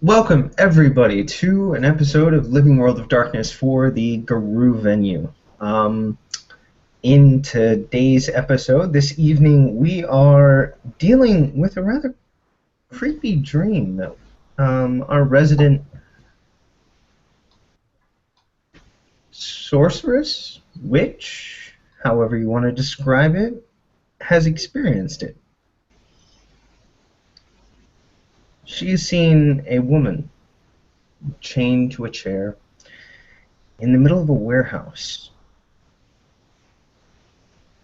Welcome, everybody, to an episode of Living World of Darkness for the Guru venue. Um, in today's episode, this evening, we are dealing with a rather creepy dream that our resident sorceress, witch, however you want to describe it, has experienced it. She's seen a woman chained to a chair in the middle of a warehouse.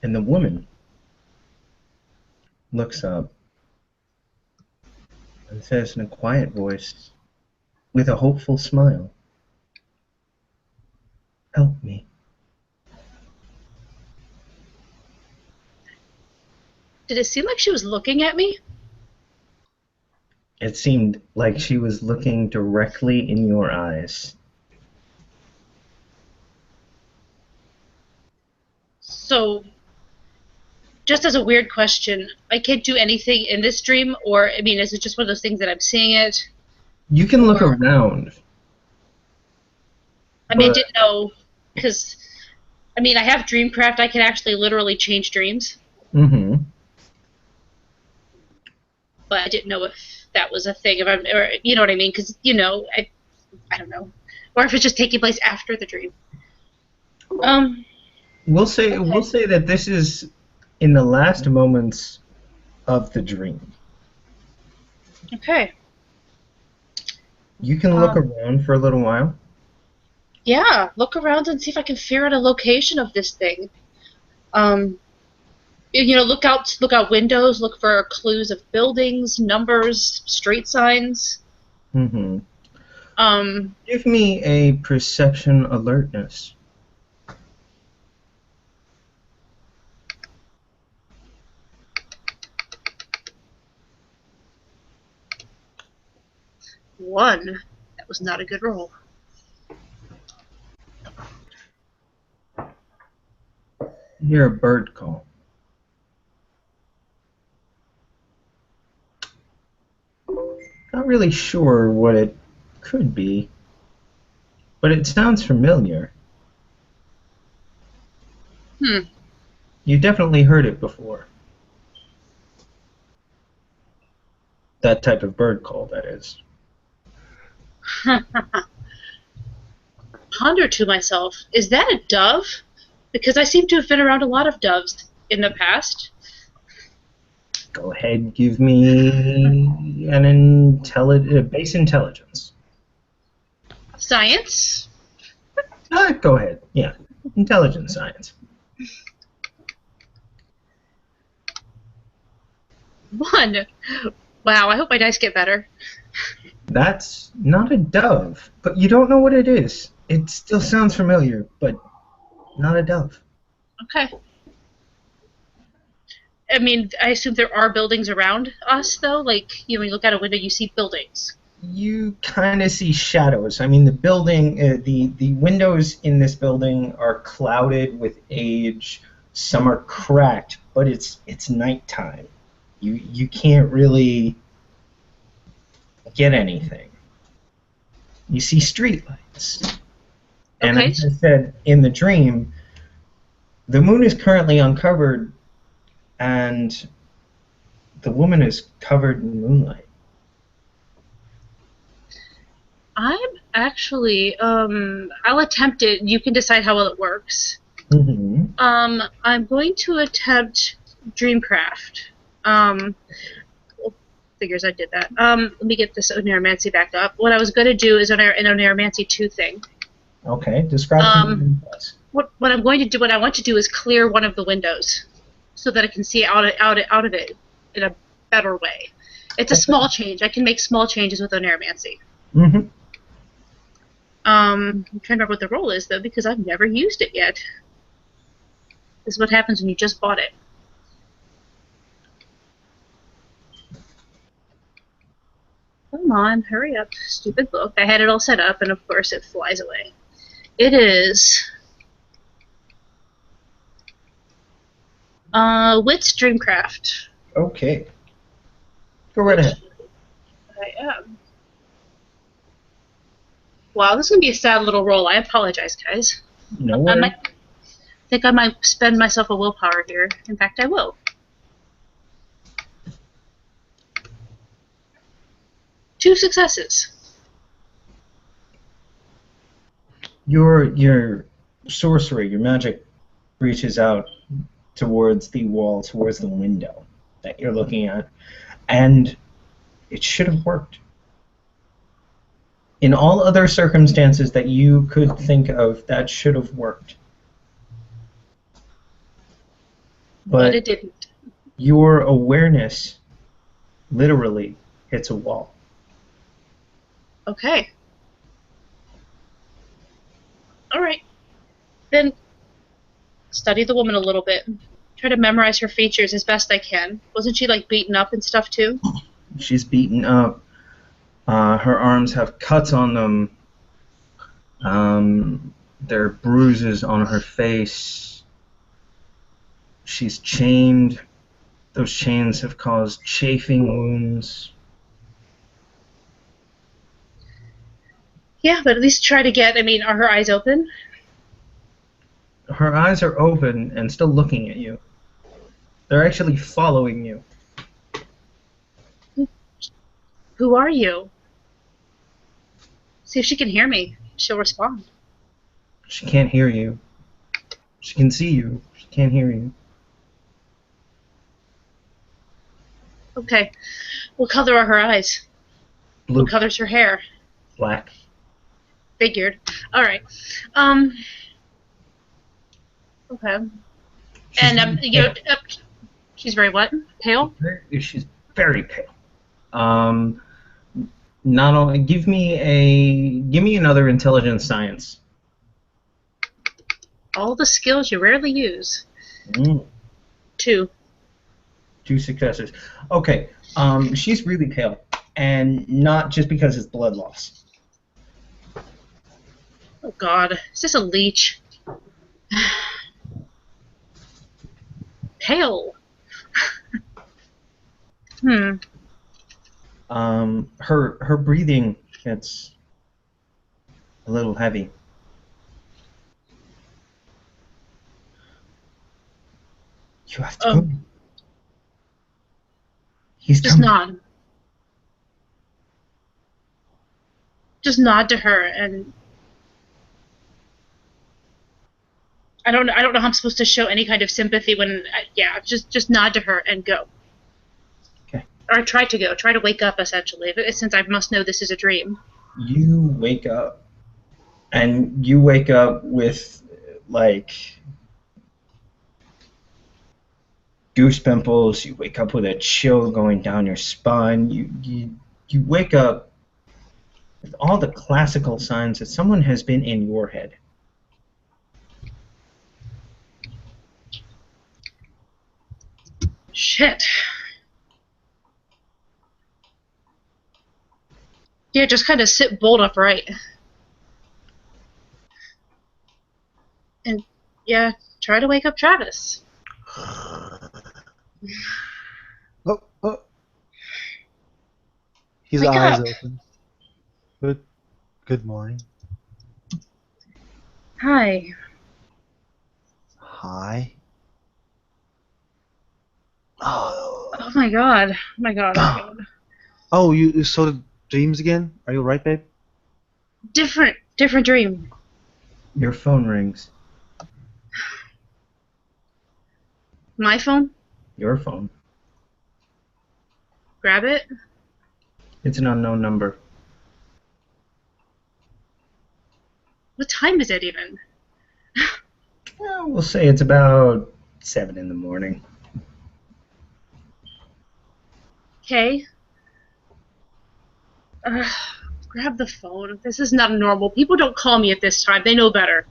And the woman looks up and says in a quiet voice, with a hopeful smile, "Help me." Did it seem like she was looking at me? It seemed like she was looking directly in your eyes. So, just as a weird question, I can't do anything in this dream, or, I mean, is it just one of those things that I'm seeing it? You can look Or, around, I mean, I but didn't know, because, I mean, I have Dreamcraft, I can actually literally change dreams, mm-hmm. but I didn't know if that was a thing, if I'm, or, you know what I mean? Because, I don't know. Or if it's just taking place after the dream. Um, We'll okay. say that this is in the last moments of the dream. Okay. You can look Um, around for a little while. yeah, look around and see if I can figure out a location of this thing. Um, look out windows, look for clues of buildings, numbers, street signs. Mm-hmm. Um, Give me a perception alertness. one. That was not a good roll. You hear a bird call. Not really sure what it could be, but it sounds familiar. Hmm. You definitely heard it before. That type of bird call, that is. Ponder to myself, is that a dove? Because I seem to have been around a lot of doves in the past. Go ahead, give me an base intelligence. Science? Go ahead, yeah. Intelligence science. One. Wow, I hope my dice get better. That's not a dove, but you don't know what it is. It still sounds familiar, but not a dove. Okay. I mean, I assume there are buildings around us, though. Like, when you look out a window, you see buildings. You kind of see shadows. I mean, the windows in this building are clouded with age. Some are cracked, but it's nighttime. You can't really get anything. You see streetlights, and Okay. as I said in the dream, the moon is currently uncovered, and the woman is covered in moonlight. I'm actually, I'll attempt it. You can decide how well it works. Mm-hmm. I'm going to attempt Dreamcraft. Um, well, figures I did that. Let me get this Oneiromancy back up. What I was going to do is an Oneiromancy 2 thing. Okay, describe to me what Um, it does. what I'm going to do, what I want to do is clear one of the windows so that I can see out of it in a better way. It's a Okay. small change. I can make small changes with Oneiromancy. Mm-hmm. I'm trying to remember what the roll is though because I've never used it yet. This is what happens when you just bought it. Come on, hurry up, stupid book. I had it all set up, and of course it flies away. It is Wit's Dreamcraft, Okay. Go right which ahead. I am. Wow, this is gonna be a sad little roll. I apologize, guys. No I worries. might think I might spend myself a willpower here. In fact, I will. 2 successes. Your sorcery, your magic reaches out towards the wall, towards the window that you're looking at, and it should have worked. In all other circumstances that you could think of, that should have worked. But it But didn't. your awareness literally hits a wall. Okay. Alright. Then study the woman a little bit. Try to memorize her features as best I can. Wasn't she like beaten up and stuff too? She's beaten up. Her arms have cuts on them. There are bruises on her face. She's chained. Those chains have caused chafing wounds. Yeah, but at least try to get. I mean, are her eyes open? Her eyes are open and still looking at you. They're actually following you. Who are you? See if she can hear me. She'll respond. She can't hear you. She can see you. She can't hear you. Okay. What color are her eyes? Blue, What color's her hair? black. Figured. Alright. Okay. She's And very you know, pale. she's very what? Pale? She's very pale. Um, Not only give me another intelligence science. All the skills you rarely use. Mm, 2. 2 successes. Okay. She's really pale, and not just because it's blood loss. Oh God, is this a leech? Pale. Her breathing gets a little heavy. You have to go. He's Just coming. nod. Just nod to her, and I don't know how I'm supposed to show any kind of sympathy when. Yeah, just nod to her and go. Okay. Or try to go. Try to wake up, essentially, since I must know this is a dream. You wake up, and you wake up with like goose pimples. You wake up with a chill going down your spine. You wake up with all the classical signs that someone has been in your head. Shit. Yeah, just kind of sit bolt upright. And, yeah, try to wake up Travis. Oh. His Wake eyes up. open. Good morning. Hi. Hi. Oh. Oh my god. Oh my god. Oh my god. Oh, you saw the dreams again? Are you alright, babe? Different dream. Your phone rings. My phone? Your phone. Grab it. It's an unknown number. What time is it even? We'll say it's about 7 in the morning. Okay. Grab the phone. This is not normal. People don't call me at this time. They know better.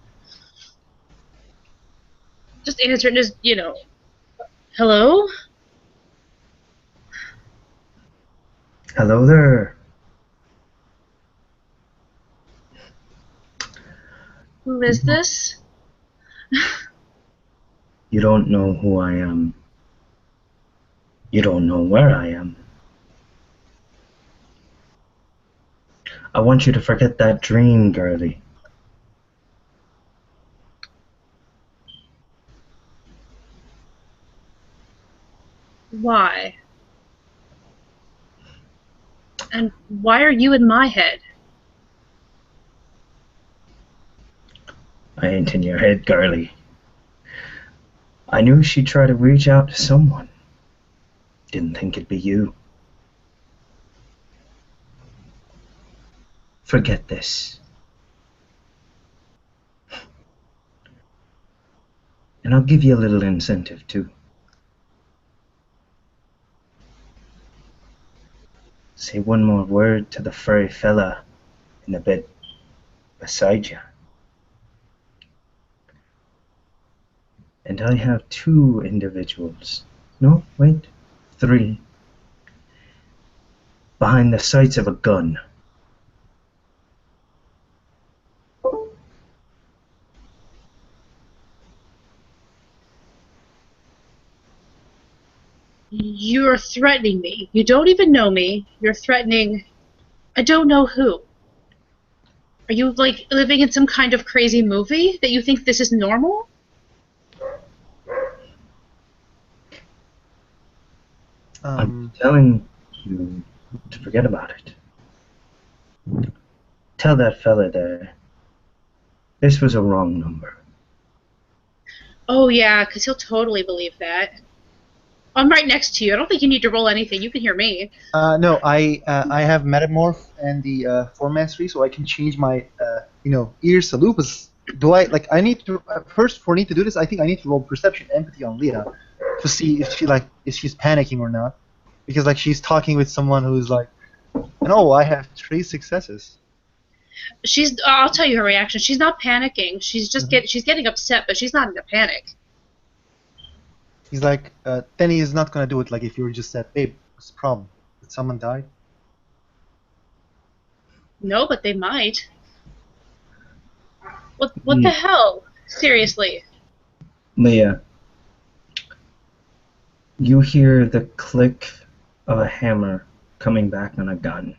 Just answer it. Just, hello? Hello there. Who is this? You don't know who I am. You don't know where I am. I want you to forget that dream, girlie. Why? And why are you in my head? I ain't in your head, girlie. I knew she'd try to reach out to someone. Didn't think it'd be you. Forget this. And I'll give you a little incentive, too. Say one more word to the furry fella in the bed beside you. And I have 2 individuals. No, wait. 3. Behind the sights of a gun. You're threatening me. You don't even know me. You're threatening... I don't know who. Are you, like, living in some kind of crazy movie that you think this is normal? I'm telling you to forget about it. Tell that fella there this was a wrong number. Oh, yeah, because he'll totally believe that. I'm right next to you. I don't think you need to roll anything. You can hear me. No, I have metamorph and the formastery, so I can change my ears to lupus. Do I like? I need to first for me to do this. I think I need to roll perception empathy on Leah to see if she's panicking or not, because like she's talking with someone who's like, no, I have 3 successes. I'll tell you her reaction. She's not panicking. She's getting upset, but she's not in a panic. He's like, then he's not gonna do it. Like if you were just said, babe, what's the problem? Did someone die? No, but they might. What the hell? Seriously. Leah, you hear the click of a hammer coming back on a gun.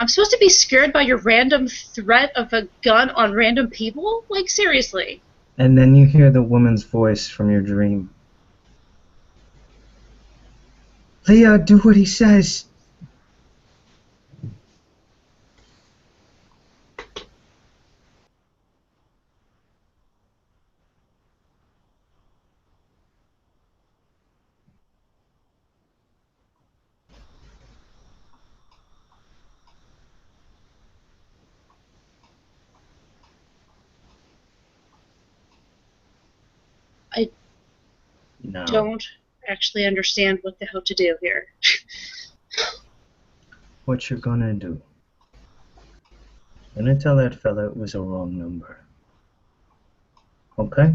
I'm supposed to be scared by your random threat of a gun on random people? Like, seriously. And then you hear the woman's voice from your dream. Leah, do what he says. I No. don't actually understand what the hell to do here. What you're gonna do? I'm gonna tell that fella it was a wrong number. Okay?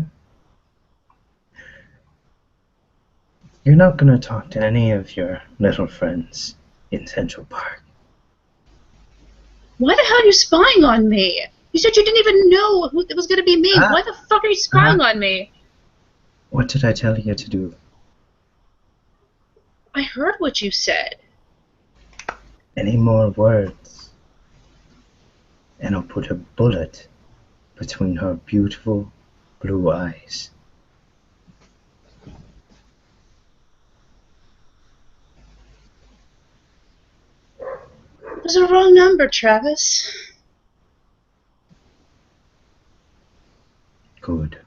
You're not gonna talk to any of your little friends in Central Park. Why the hell are you spying on me? You said you didn't even know it was going to be me. Why the fuck are you spying on me? What did I tell you to do? I heard what you said. Any more words, and I'll put a bullet between her beautiful blue eyes. It was a wrong number, Travis. Good.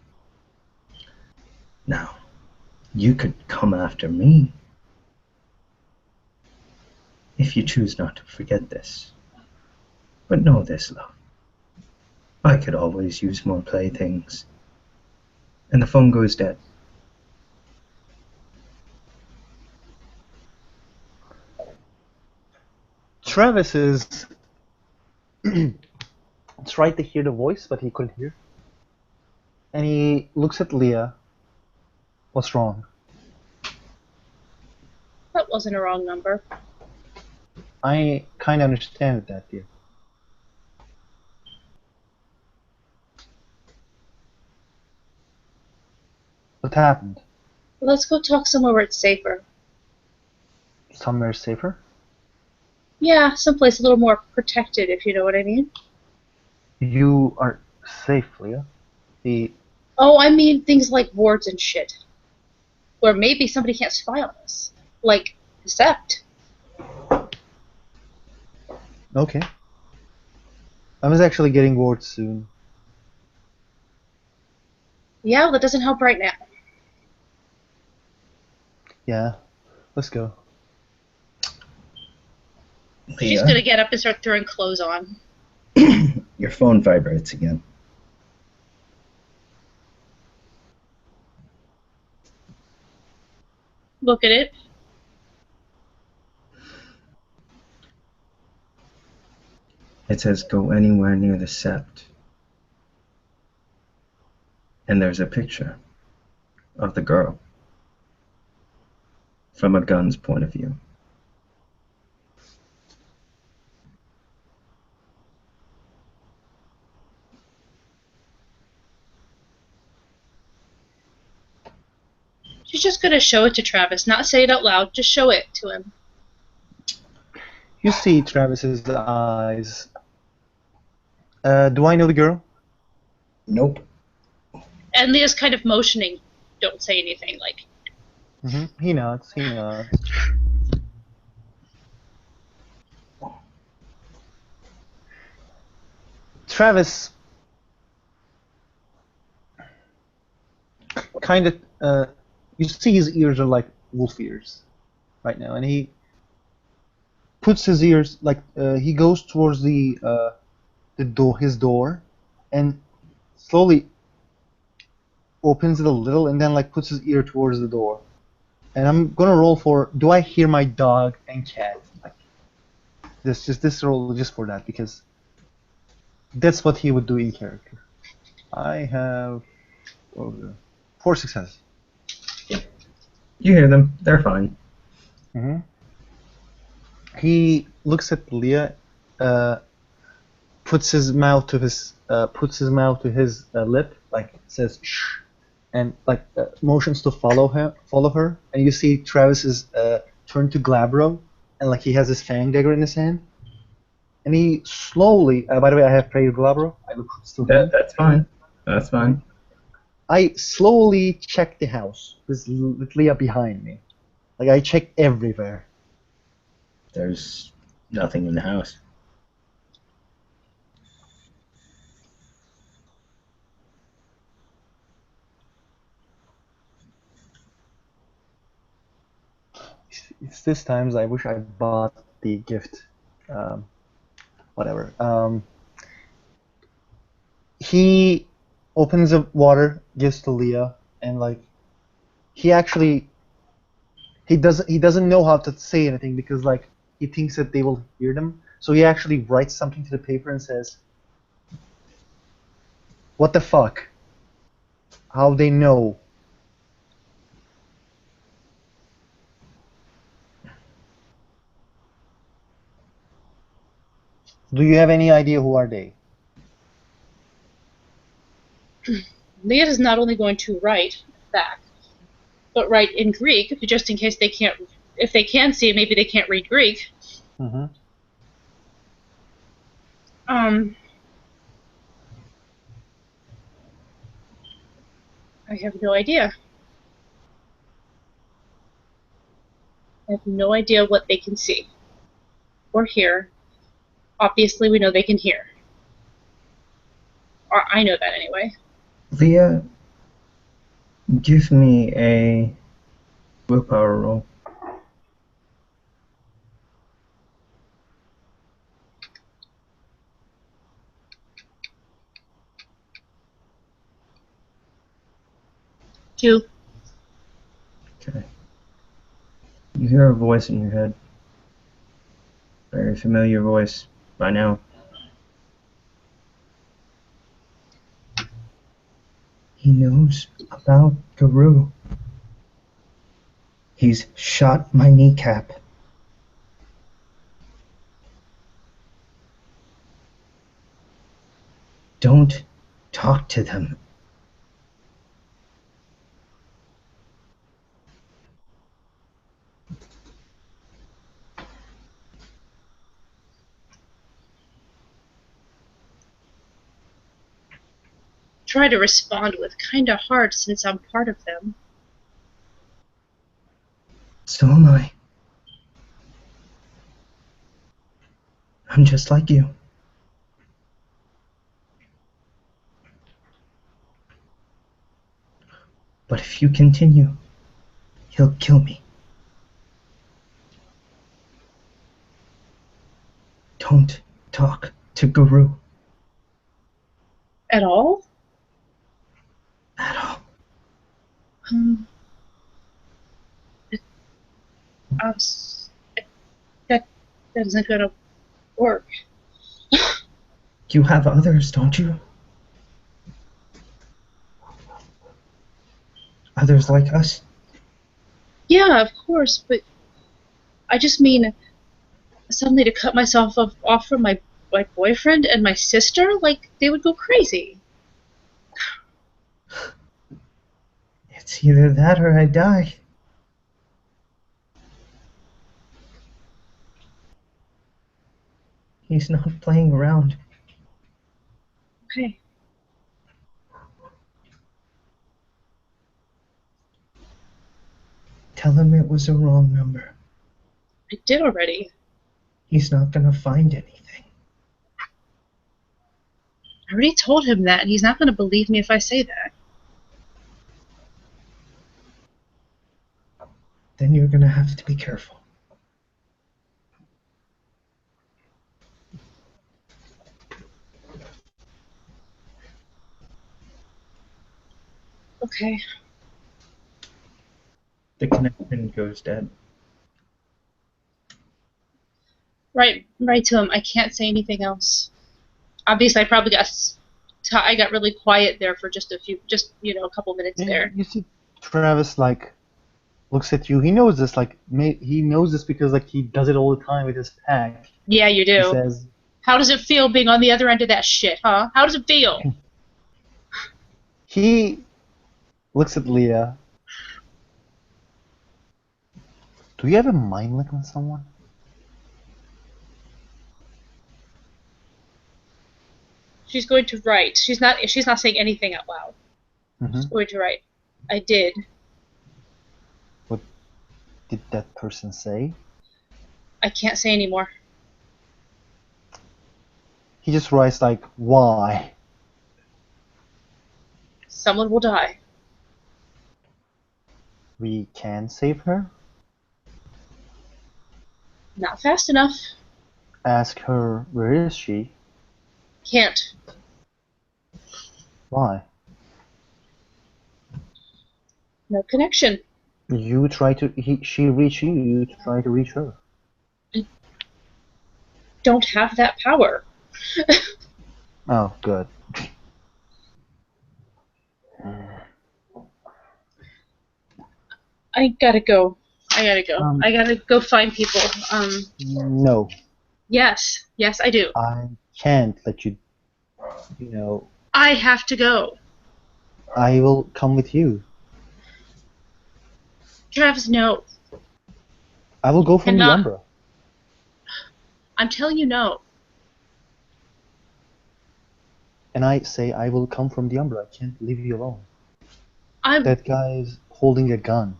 Now, you could come after me if you choose not to forget this. But know this, love. I could always use more playthings. And the phone goes dead. Travis is tried to hear the voice, but he couldn't hear. And he looks at Leah. What's wrong? That wasn't a wrong number. I kind of understand that, dear. What happened? Let's go talk somewhere where it's safer. Somewhere safer? Yeah, someplace a little more protected, if you know what I mean. You are safe, Leah. The Oh, I mean things like wards and shit. Where maybe somebody can't spy on us. Like, Sept. Okay. I was actually getting bored soon. Yeah, well, that doesn't help right now. Yeah. Let's go. She's Leah, gonna get up and start throwing clothes on. your phone vibrates again. Look at it. It says go anywhere near the sept. And there's a picture of the girl from a gun's point of view. She's just gonna show it to Travis, not say it out loud, just show it to him. You see Travis's eyes. Do I know the girl? Nope. And Leah's kind of motioning, don't say anything, like. He nods. He nods. Travis kind of. You see his ears are like wolf ears right now, and he puts his ears like he goes towards the door, his door, and slowly opens it a little, and then like puts his ear towards the door. And I'm gonna roll for. Do I hear my dog and cat? Like this roll just for that because that's what he would do in character. I have oh, 4 successes. You hear them. They're fine. hmm He looks at Leah, uh, puts his mouth to his lip, like says shh, and like motions to follow her. And you see Travis's turn to Glabro, and like he has his fang dagger in his hand. And he slowly. By the way, I have prayer Glabro. I look still him. That's fine. That's fine. I slowly check the house with Leah behind me. Like I check everywhere. There's nothing in the house. It's this times I wish I bought the gift. Um, whatever. He opens the water, gives to Leah, and like he actually he doesn't know how to say anything because like he thinks that they will hear them. So he actually writes something to the paper and says, "What the fuck? How they know?" Do you have any idea who are they? Leah is not only going to write back, but write in Greek, just in case they can't. If they can see, maybe they can't read Greek. Mm-hmm. Um, I have no idea. I have no idea what they can see or hear. Obviously, we know they can hear. Or I know that anyway. Leah, give me a willpower roll. Two. Okay. You hear a voice in your head. Very familiar voice by now. He knows about Guru. He's shot my kneecap. Don't talk to them. try to respond with. Kinda hard since I'm part of them. So am I. I'm just like you. But if you continue, he'll kill me. Don't talk to Guru At all? at all. I was, that isn't gonna work. You have others, don't you? Others like us? Yeah, of course, but I just mean suddenly to cut myself off from my boyfriend and my sister, like they would go crazy. It's either that or I die. He's not playing around. Okay. Tell him it was a wrong number. I did already. He's not gonna find anything. I already told him that, and he's not gonna believe me if I say that. Then you're gonna have to be careful. Okay. The connection goes dead. Right to him. I can't say anything else. Obviously, I probably I got really quiet there for just a couple minutes there. You see, Travis like looks at you. He knows this. Like he knows this because like he does it all the time with his pack. Yeah, you He do. says, How does it feel being on the other end of that shit, huh? How does it feel? he looks at Leah. Do you have a mind link on someone? She's going to write. She's not saying anything out loud. Mm-hmm. She's going to write. I did. What did that person say? I can't say anymore. He just writes like, why? Someone will die. We can save her? Not fast enough. Ask her, where is she? Can't. Why? No connection. You try to, she reach you, you try to reach her. Don't have that power. Oh, good. I gotta go. I gotta go find people. No, Yes, I do. I can't let you, you know, I have to go. I will come with you. Travis, no. I will go from the Cannot. Umbra. I'm telling you no. And I say I will come from the Umbra. I can't leave you alone. I'm That guy is holding a gun.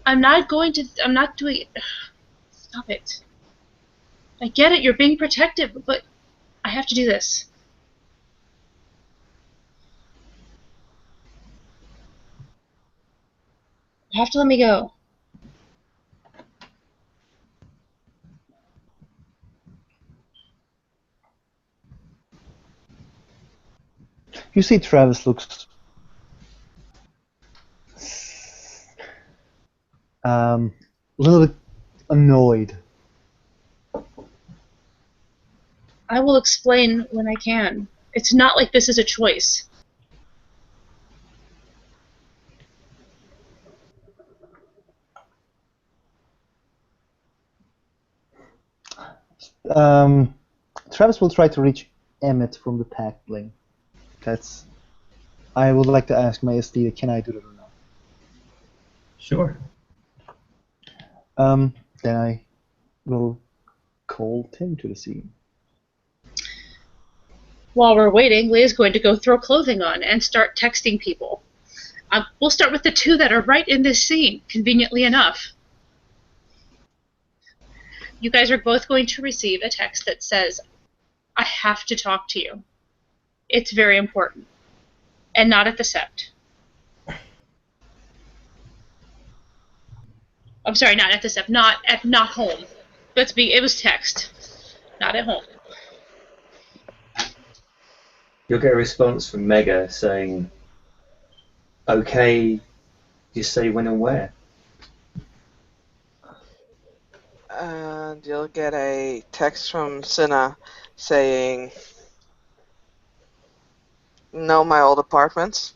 not going to. I'm not doing. Stop it. I get it. You're being protective, but I have to do this. You have to let me go. You see Travis looks a little bit annoyed. I will explain when I can. It's not like this is a choice. Travis will try to reach Emmett from the pack link. That's. I would like to ask my SD, can I do that or not? Sure. Then I will call Tim to the scene. While we're waiting, Leah's going to go throw clothing on and start texting people. We'll start with the two that are right in this scene, conveniently enough. You guys are both going to receive a text that says, I have to talk to you. It's very important. And not at the sept. I'm sorry, not at the sept. Not home. It was text. Not at home. You'll get a response from Mega saying, okay, just say when and where. And you'll get a text from Cinna saying, know my old apartments.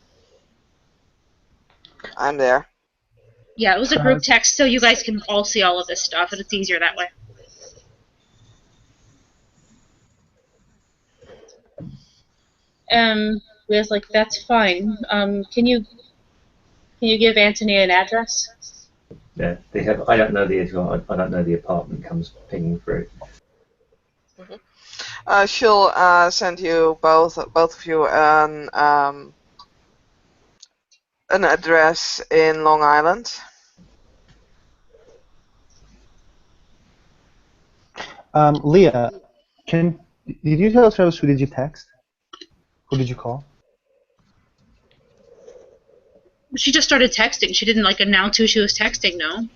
I'm there. Yeah, it was a group text, so you guys can all see all of this stuff, and it's easier that way. Leah's like, that's fine. Can you give Anthony an address? Yeah, they have. I don't know the address. I don't know the apartment. Comes pinging through. She'll send you both of you an address in Long Island. Leah, did you tell Travis who did you text? Who did you call? She just started texting. She didn't announce who she was texting. No,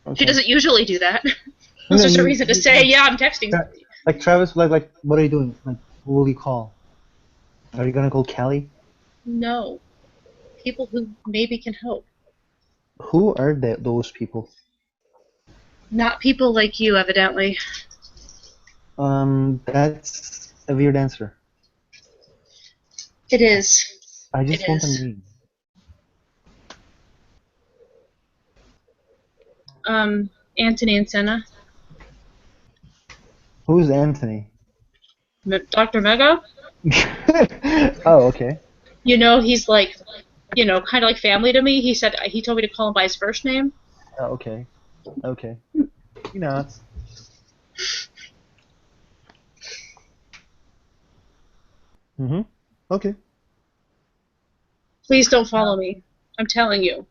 Okay. she doesn't usually do that. There's just a reason to say, yeah, I'm texting. Like Travis, like, what are you doing? Like, who will you call? Are you gonna call Callie? No, people who maybe can help. Who are those people? Not people like you, evidently. That's a weird answer. It is. I just want a name. Anthony and Senna. Who's Anthony? Dr. Mega? Oh, okay. You know, he's kind of like family to me. He told me to call him by his first name. Oh, okay. Okay. You know, it's... Okay. Please don't follow me. I'm telling you.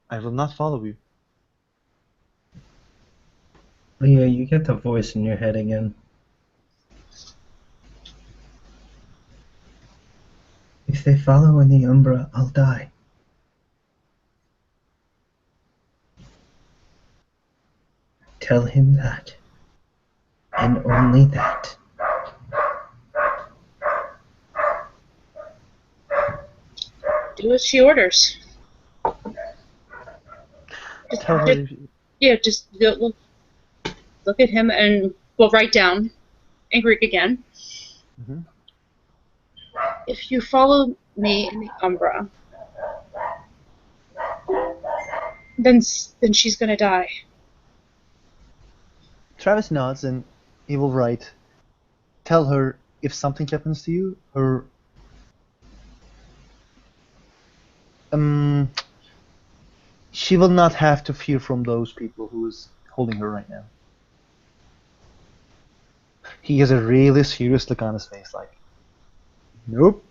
I will not follow you. Leah, you get the voice in your head again. If they follow in the Umbra, I'll die. Tell him that. And only that. Do as she orders. Tell her. Just look at him and we'll write down in Greek again. Mm-hmm. If you follow me in the Umbra, then she's gonna die. Travis nods and he will write. Tell her if something happens to you, she will not have to fear from those people who is holding her right now. He has a really serious look on his face, like, nope.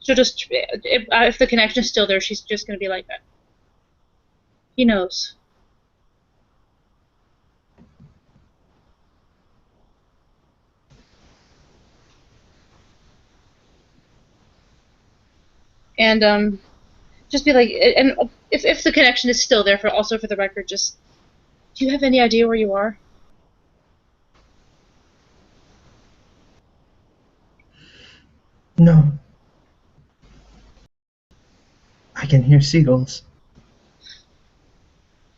She'll just, if the connection is still there, she's just gonna be like that. He knows. And just be like, and if the connection is still there, for the record, just, do you have any idea where you are? No. I can hear seagulls.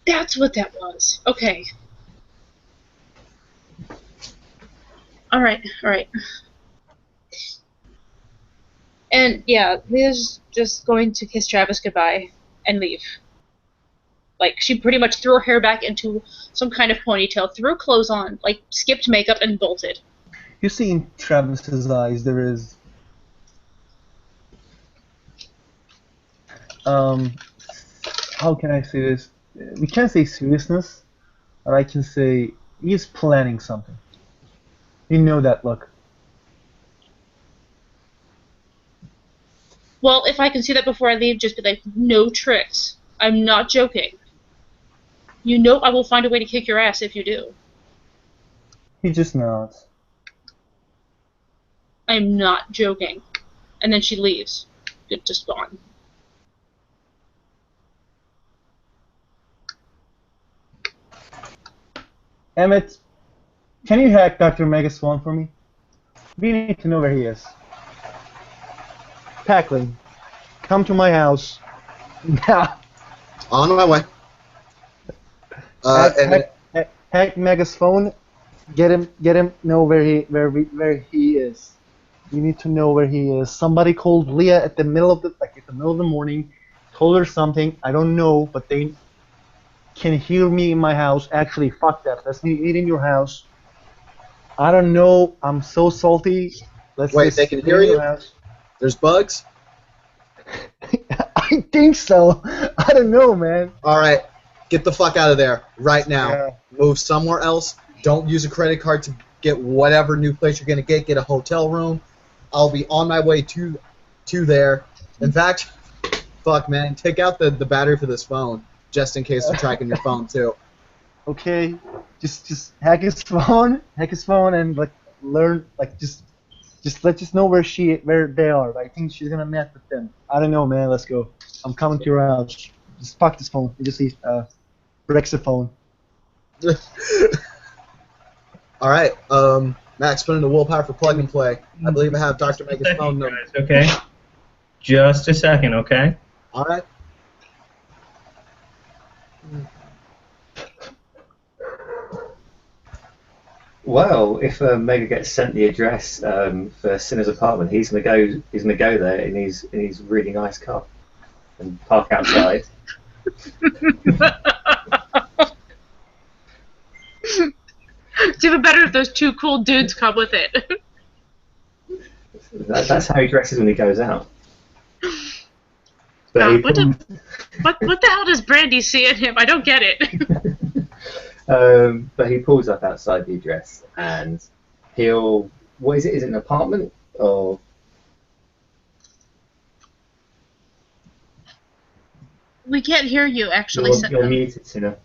That's what that was. Okay. All right. And yeah, Leah's just going to kiss Travis goodbye and leave. Like, she pretty much threw her hair back into some kind of ponytail, threw clothes on, like, skipped makeup and bolted. You see in Travis's eyes there is how can I say this? We can't say seriousness, but I can say he's planning something. You know that look. Well, if I can see that before I leave, just be like, no tricks. I'm not joking. You know I will find a way to kick your ass if you do. He just nods. I'm not joking. And then she leaves. Just gone. Emmett, can you hack Dr. Megaswan for me? We need to know where he is. Packling, come to my house. Now. On my way. Hack Mega's phone. Get him. Know where he is. You need to know where he is. Somebody called Leah at the middle of the morning, told her something. I don't know, but they can hear me in my house. Actually, fuck that. Let's meet in your house. I don't know. I'm so salty. Wait, they can hear you? House. There's bugs? I think so. I don't know, man. All right, get the fuck out of there right now. Yeah. Move somewhere else. Don't use a credit card to get whatever new place you're gonna get. Get a hotel room. I'll be on my way to there. In fact, fuck, man, take out the battery for this phone just in case they're tracking your phone too. Okay, just hack his phone, and learn just let us know where they are. I think she's gonna meet with them. I don't know, man. Let's go. I'm coming to your house. Just fuck this phone. You just leave Brexit phone. All right, Max, put in the willpower for plug and play. I believe I have Dr. Megan's phone number. Guys, okay? Just a second, okay? All right. Well, if Mega gets sent the address for Sinner's apartment, he's gonna go. He's gonna go there in his really nice car and park outside. It's even better if those two cool dudes come with it. That's how he dresses when he goes out. But God, he what the hell does Brandy see in him? I don't get it. but he pulls up outside the address and he'll. What is it? Is it an apartment or? We can't hear you, actually. You're muted, Sinner.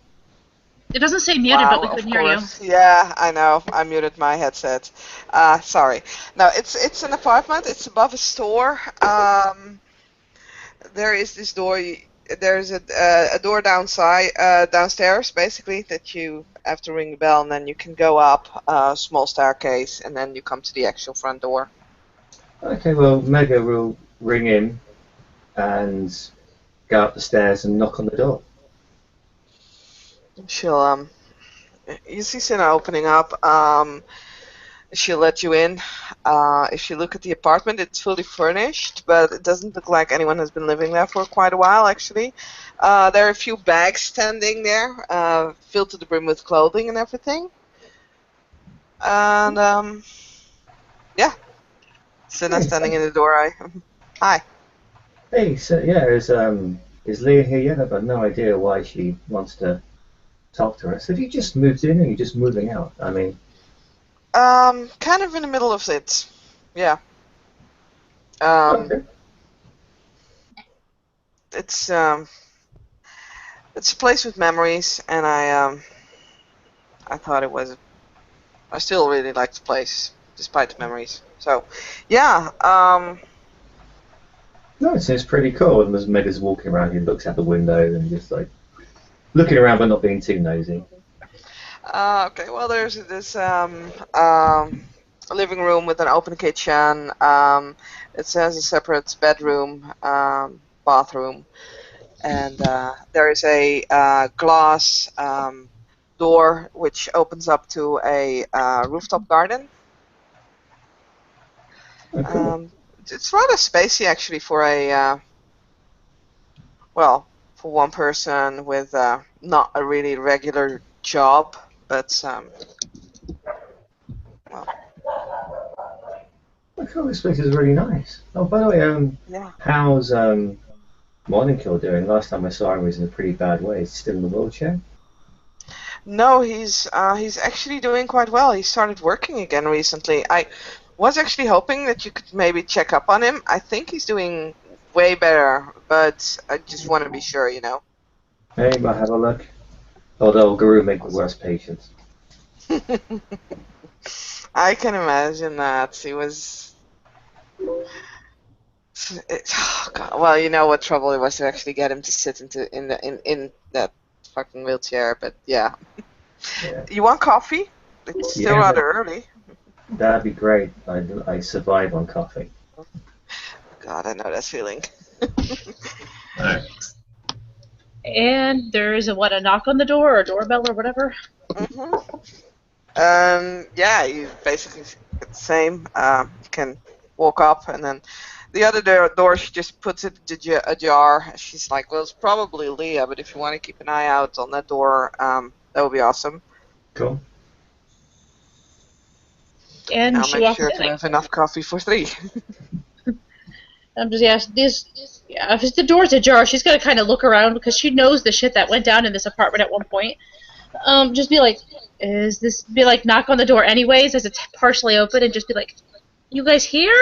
It doesn't say muted, but we couldn't hear you. Yeah, I know. I muted my headset. Sorry. No, it's an apartment. It's above a store. There is this door. There's a door downstairs, basically, that you have to ring the bell, and then you can go up a small staircase, and then you come to the actual front door. Okay, well, Mega will ring in and go up the stairs and knock on the door. She'll you see Senna opening up. She'll let you in. If you look at the apartment, it's fully furnished, but it doesn't look like anyone has been living there for quite a while, actually. There are a few bags standing there, filled to the brim with clothing and everything. And yeah, Senna standing in the door. Hi. Hey, so yeah, is Leah here yet? I've got no idea why she wants to talk to us. Have you just moved in or are you just moving out? I mean... Kind of in the middle of it. Yeah. Okay. It's a place with memories, and I thought it was... I still really like the place, despite the memories. So, yeah, No, it's pretty cool. And as Mega's walking around, he looks out the window and just like looking around but not being too nosy. okay, well, there's this living room with an open kitchen. It has a separate bedroom, bathroom, and there is a glass door which opens up to a rooftop garden. Oh, cool. It's rather spacey, actually, for a well, for one person with not a really regular job, but well, I feel this place is really nice. Oh, by the way, yeah. how's Monaco doing? Last time I saw him, he was in a pretty bad way. He's still in the wheelchair. No, he's actually doing quite well. He started working again recently. I was actually hoping that you could maybe check up on him. I think he's doing way better, but I just want to be sure, you know. Hey, might have a look. Although Guru make the worst patients. I can imagine that. He was. Oh God. Well, you know what trouble it was to actually get him to sit in that fucking wheelchair. But yeah, Yeah, you want coffee? It's still yeah, rather early. that'd be great. I survive on coffee. God, I know that feeling. Alright. And there's a knock on the door or a doorbell or whatever. hmm Yeah, you basically get the same. You can walk up, and then the other door, she just puts it into ajar. She's like, well, it's probably Leah, but if you want to keep an eye out on that door, that would be awesome. Cool. And I'll she make walks sure in. to have enough coffee for 3. I'm just if the door's ajar, she's gonna kind of look around because she knows the shit that went down in this apartment at one point. Just be like, knock on the door anyways as it's partially open and just be like, you guys here?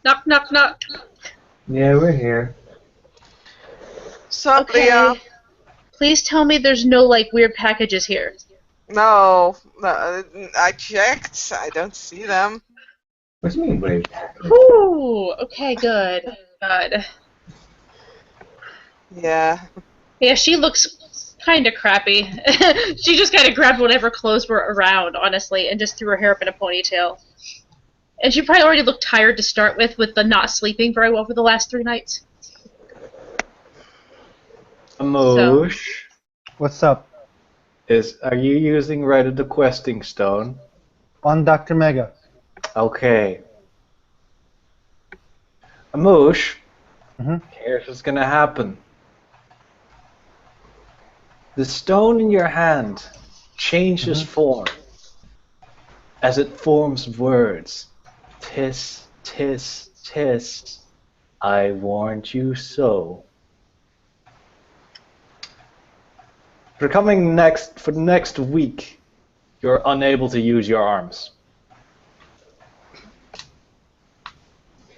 Knock, knock, knock. Yeah, we're here. So, Okay. Leah, Please tell me there's no like weird packages here. no, I checked. I don't see them. What do you mean weird? Whew. Okay, good. Good. Yeah. Yeah, she looks kind of crappy. She just kind of grabbed whatever clothes were around, honestly, and just threw her hair up in a ponytail. And she probably already looked tired to start with the not sleeping very well for the last 3 nights. Amoosh, What's up? are you using Rite of the Questing Stone? On Dr. Mega. Okay. Amoosh, Mhm. here's what's gonna happen. The stone in your hand changes form as it forms words. Tis, tis, tis. I warned you so. For the next week, you're unable to use your arms.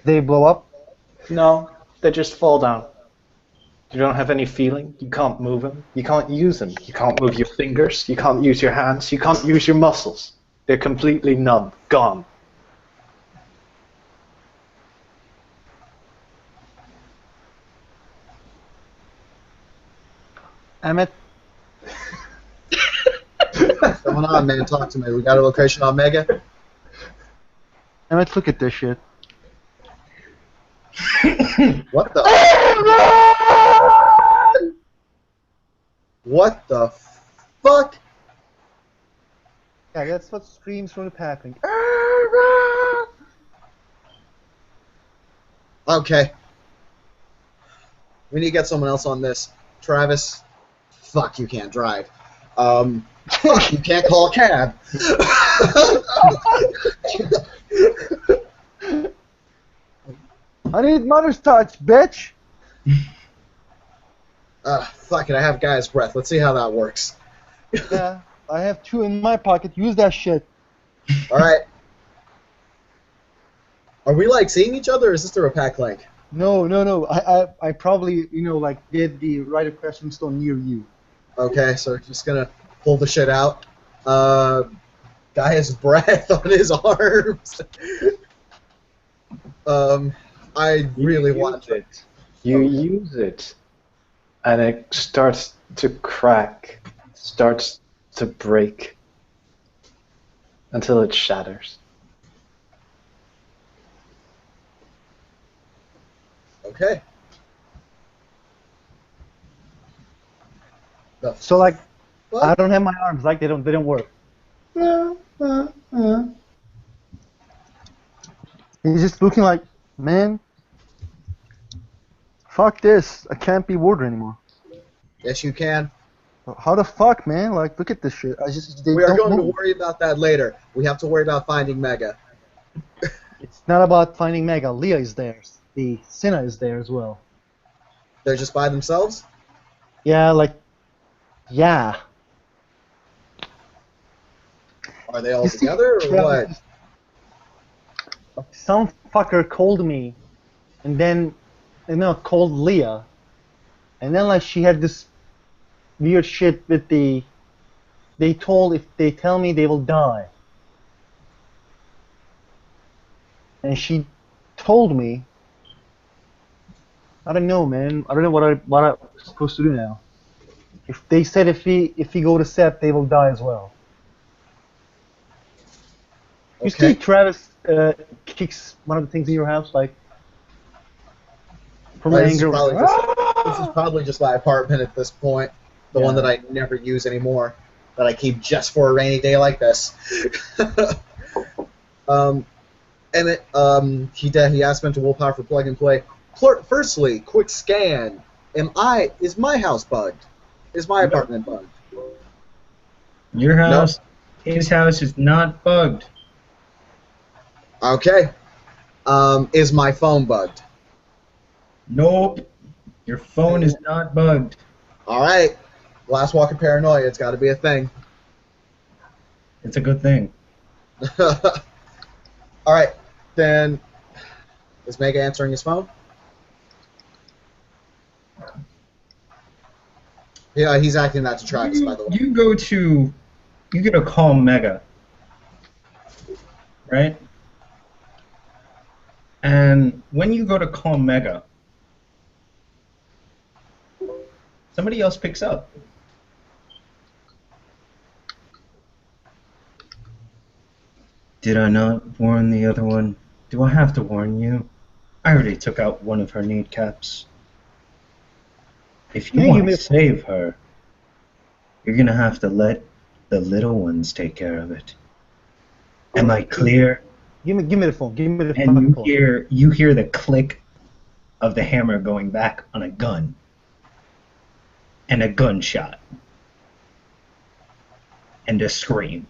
They blow up. No, they just fall down. You don't have any feeling. You can't move them. You can't use them. You can't move your fingers. You can't use your hands. You can't use your muscles. They're completely numb. Gone. Emmett, What's going on, man? Talk to me. We got a location on Mega? Emmett, look at this shit. What the? What the fuck? Yeah, that's what screams from the packling. Okay. We need to get someone else on this. Travis, fuck, you can't drive. Fuck, you can't call a cab. I need mother's touch, bitch. Fuck it, I have guy's breath. Let's see how that works. Yeah, I have 2 in my pocket. Use that shit. Alright. Are we, like, seeing each other, or is this through a pack link? No. I probably, like, did the Rite of Questing Stone near you. Okay, so we're just gonna pull the shit out. Guy has breath on his arms. I really want to. it. You use it, and it starts to crack, starts to break, until it shatters. Okay. The So, like, fuck? I don't have my arms. Like, they don't work. He's just looking like, man, fuck this. I can't be water anymore. Yes, you can. How the fuck, man? Like, look at this shit. They We are don't going to move. worry about that later. We have to worry about finding Mega. It's not about finding Mega. Leah is there. The Cinna is there as well. They're just by themselves? Yeah, like, yeah. Are they all You see, together or what? some fucker called me, and then, called Leah, and then like she had this weird shit with if they tell me they will die, and she told me, I don't know, man, I don't know what I'm supposed to do now. If they said if we go to Sep, they will die as well. You see, Okay. Travis kicks one of the things in your house, like from This is anger. probably just my apartment at this point. The one Yeah. that I never use anymore. That I keep just for a rainy day like this. He asked me to willpower for plug and play. Firstly, quick scan. Is my house bugged? Is my apartment bugged? Your house, his house is not bugged. Okay. Is my phone bugged? Nope. Your phone is not bugged. Alright. Last walk of paranoia, it's gotta be a thing. It's a good thing. Alright, then is Mega answering his phone? Yeah, he's acting that to Travis, by the way. You go to call Mega, right? And when you go to call Mega, somebody else picks up. Did I not warn the other one? Do I have to warn you? I already took out one of her kneecaps. If you Can you want give me to save her, you're gonna have to let the little ones take care of it. Am I clear? Give me the phone. Give me the And fucking phone. you hear the click of the hammer going back on a gun. And a gunshot. And a scream.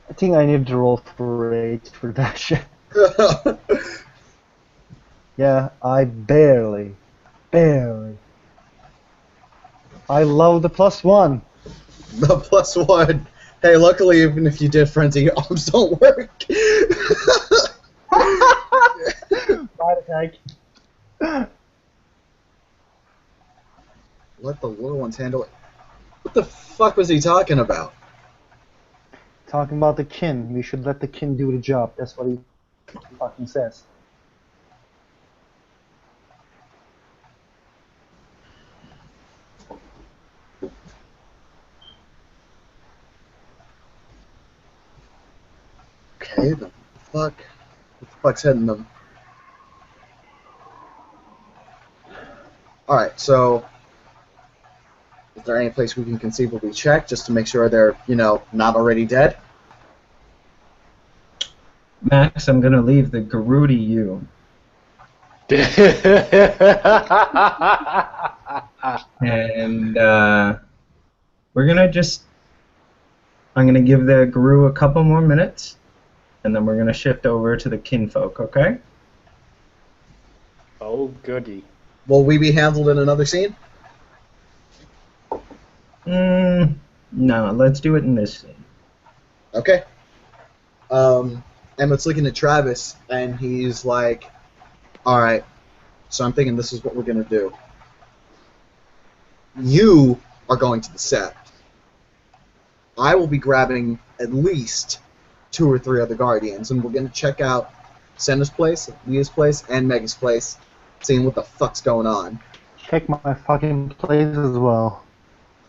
I think I need to roll for rage for that shit. Yeah, I barely. I love the +1. The +1. Hey, luckily, even if you did frenzy, your arms don't work. Side attack. Let the little ones handle it. What the fuck was he talking about? Talking about the kin. We should let the kin do the job. That's what he fucking says. Okay, the fuck? What the fuck's hitting them? Alright, so is there any place we can conceivably check just to make sure they're, not already dead? Max, I'm gonna leave the guru to you. And we're gonna I'm gonna give the guru a couple more minutes, and then we're gonna shift over to the kinfolk, okay? Oh, goody. Will we be handled in another scene? No, let's do it in this scene. Okay. Emmett's looking at Travis, and he's like, alright, so I'm thinking this is what we're going to do. You are going to the set. I will be grabbing at least 2 or 3 other Guardians, and we're going to check out Senna's place, Leah's place, and Mega's place, seeing what the fuck's going on. Check my fucking place as well.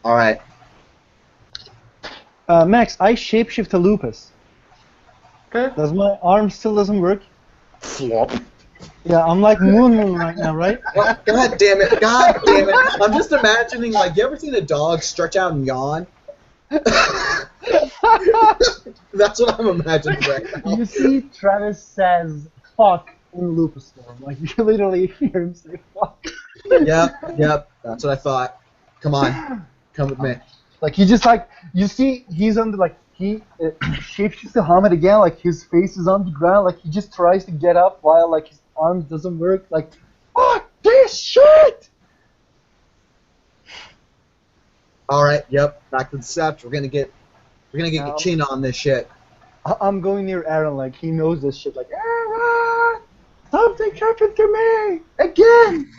Alright. Max, I shapeshift to Lupus. Okay. Does my arm still doesn't work? Flop. Yeah, I'm like Moon right now, right? Well, God damn it. I'm just imagining, like, you ever seen a dog stretch out and yawn? That's what I'm imagining right now. You see, Travis says fuck in Lupus form. Like, you literally hear him say fuck. Yep, that's what I thought. Come on, come with me. Like, he just, like, you see, he's on the, like, he shapeshifts to Hamid again. Like his face is on the ground. Like he just tries to get up while like his arms doesn't work. Like, fuck this shit. All right. Yep. Back to the sept. We're gonna get your chin on this shit. I'm going near Aaron. Like he knows this shit. Like, Aaron, something happened to me again.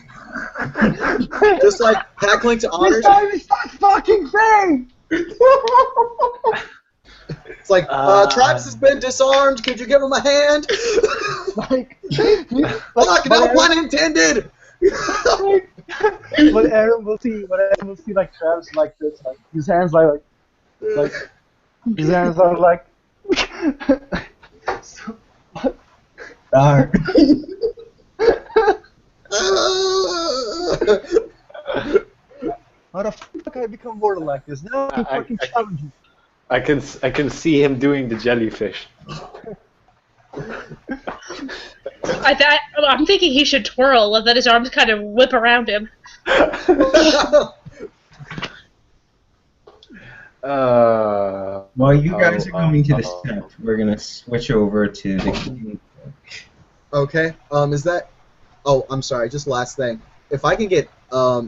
Just like heckling to honors. This time it's that fucking thing. It's like, Travis has been disarmed. Could you give him a hand? Like, Fuck, no pun intended. But Aaron will see like Travis like this, like his hands like his hands are like so, Darn. how the fuck I become mortal like this? No, I fucking challenge you. I can see him doing the jellyfish. I'm thinking he should twirl and then his arms kind of whip around him. While you guys are going to the sept, we're gonna switch over to the Kinfolk. Okay. Is that? Oh, I'm sorry. Just last thing. If I can get,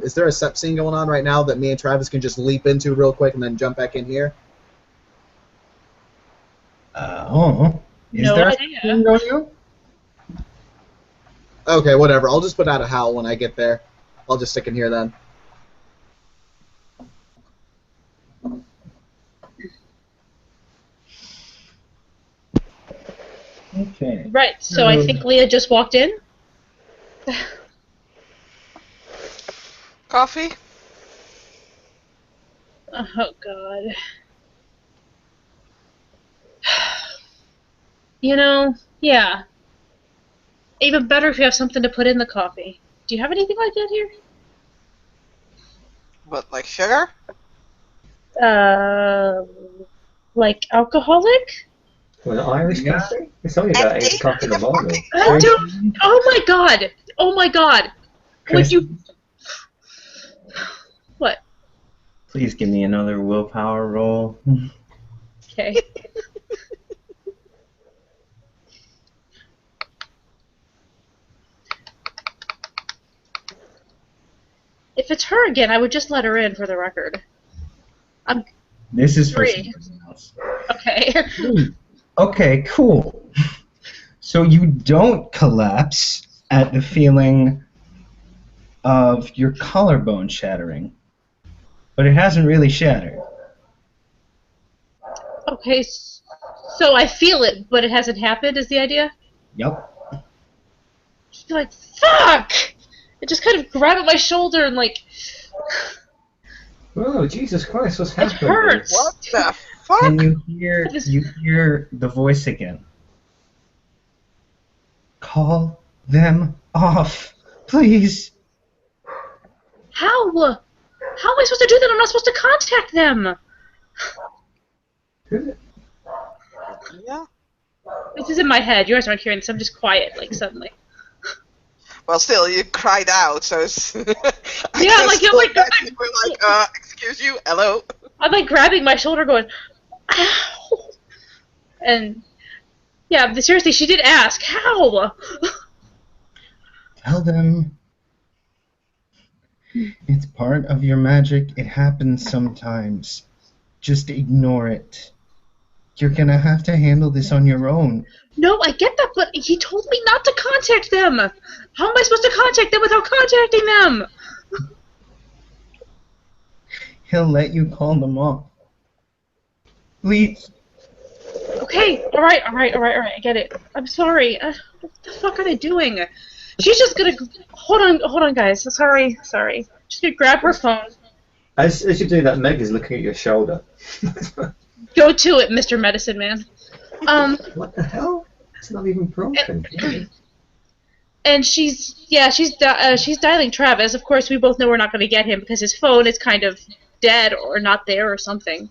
is there a sept scene going on right now that me and Travis can just leap into real quick and then jump back in here? Oh. Is No there idea. a scene going on? Okay, whatever. I'll just put out a howl when I get there. I'll just stick in here then. Okay. Right, so I think Leah just walked in. Coffee? Oh, God. You know, yeah. Even better if you have something to put in the coffee. Do you have anything like that here? What, like sugar? Like alcoholic? Well, Irish coffee? It's only about 8 o'clock in the morning. I don't. Oh my God! Oh my God! Would you? What? Please give me another willpower roll. Okay. If it's her again, I would just let her in for the record. This is for 3. something else. Okay. Okay, cool. So you don't collapse at the feeling of your collarbone shattering, but it hasn't really shattered. Okay, so I feel it, but it hasn't happened, is the idea? Yep. Just be like, fuck! It just kind of grabbed at my shoulder and like, Oh, Jesus Christ, what's it happening? hurts! What the fuck? And you hear the voice again. Call them off, please. How? How am I supposed to do that? I'm not supposed to contact them! Yeah. This is in my head. You guys aren't hearing this. I'm just quiet, like, suddenly. Well, still, you cried out, so it's... Yeah, like, you oh my God. were like, excuse you, hello? I'm like grabbing my shoulder going, ow! And, yeah, but seriously, she did ask, how? Tell them it's part of your magic. It happens sometimes. Just ignore it. You're gonna have to handle this on your own. No, I get that, but he told me not to contact them! How am I supposed to contact them without contacting them? He'll let you call them off. Please. Okay, alright, I get it. I'm sorry. What the fuck are they doing? She's just gonna... Hold on, guys. Sorry. She's gonna grab her phone. As you do that, Meg is looking at your shoulder. Go to it, Mr. Medicine Man. What the hell? It's not even broken. And she's dialing Travis. Of course, we both know we're not going to get him because his phone is kind of dead or not there or something.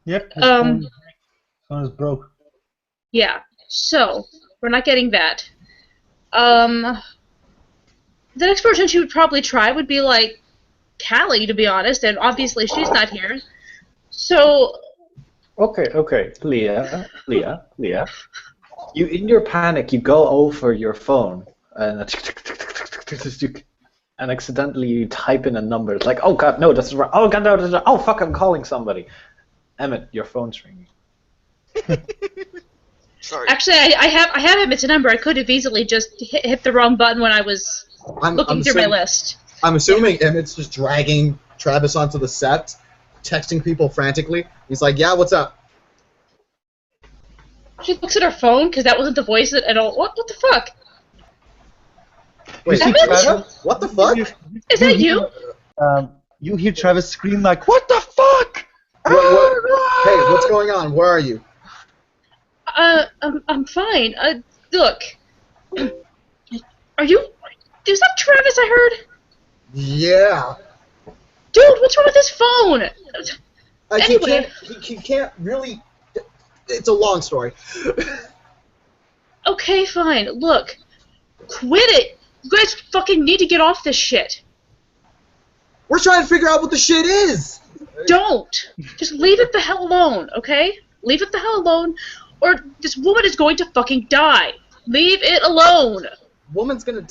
Yep. His phone is broke. Yeah. So we're not getting that. The next person she would probably try would be like Callie, to be honest, and obviously she's not here. So, Okay, Leah. You, in your panic, you go over your phone and accidentally you type in a number. It's like, oh god, no, that's wrong. Oh god, no, that's wrong. Oh fuck, I'm calling somebody. Emmett, your phone's ringing. Sorry. actually, I have Emmett's number. I could have easily just hit the wrong button when I was looking through my list. I'm assuming Emmett's just dragging Travis onto the set, texting people frantically. He's like, "Yeah, what's up?" She looks at her phone because that wasn't the voice at all. What the fuck? Wait, Emmett? Travis? What the fuck? Is that you? You hear Travis scream like, "What the fuck?" Hey, what's going on? Where are you? I'm fine. Look. Are you? Is that Travis I heard? Yeah. Dude, what's wrong with his phone? Anyway. He can't really. It's a long story. Okay, fine. Look. Quit it. You guys fucking need to get off this shit. We're trying to figure out what the shit is. Don't. Just leave it the hell alone, okay? Leave it the hell alone, or this woman is going to fucking die. Leave it alone. Woman's gonna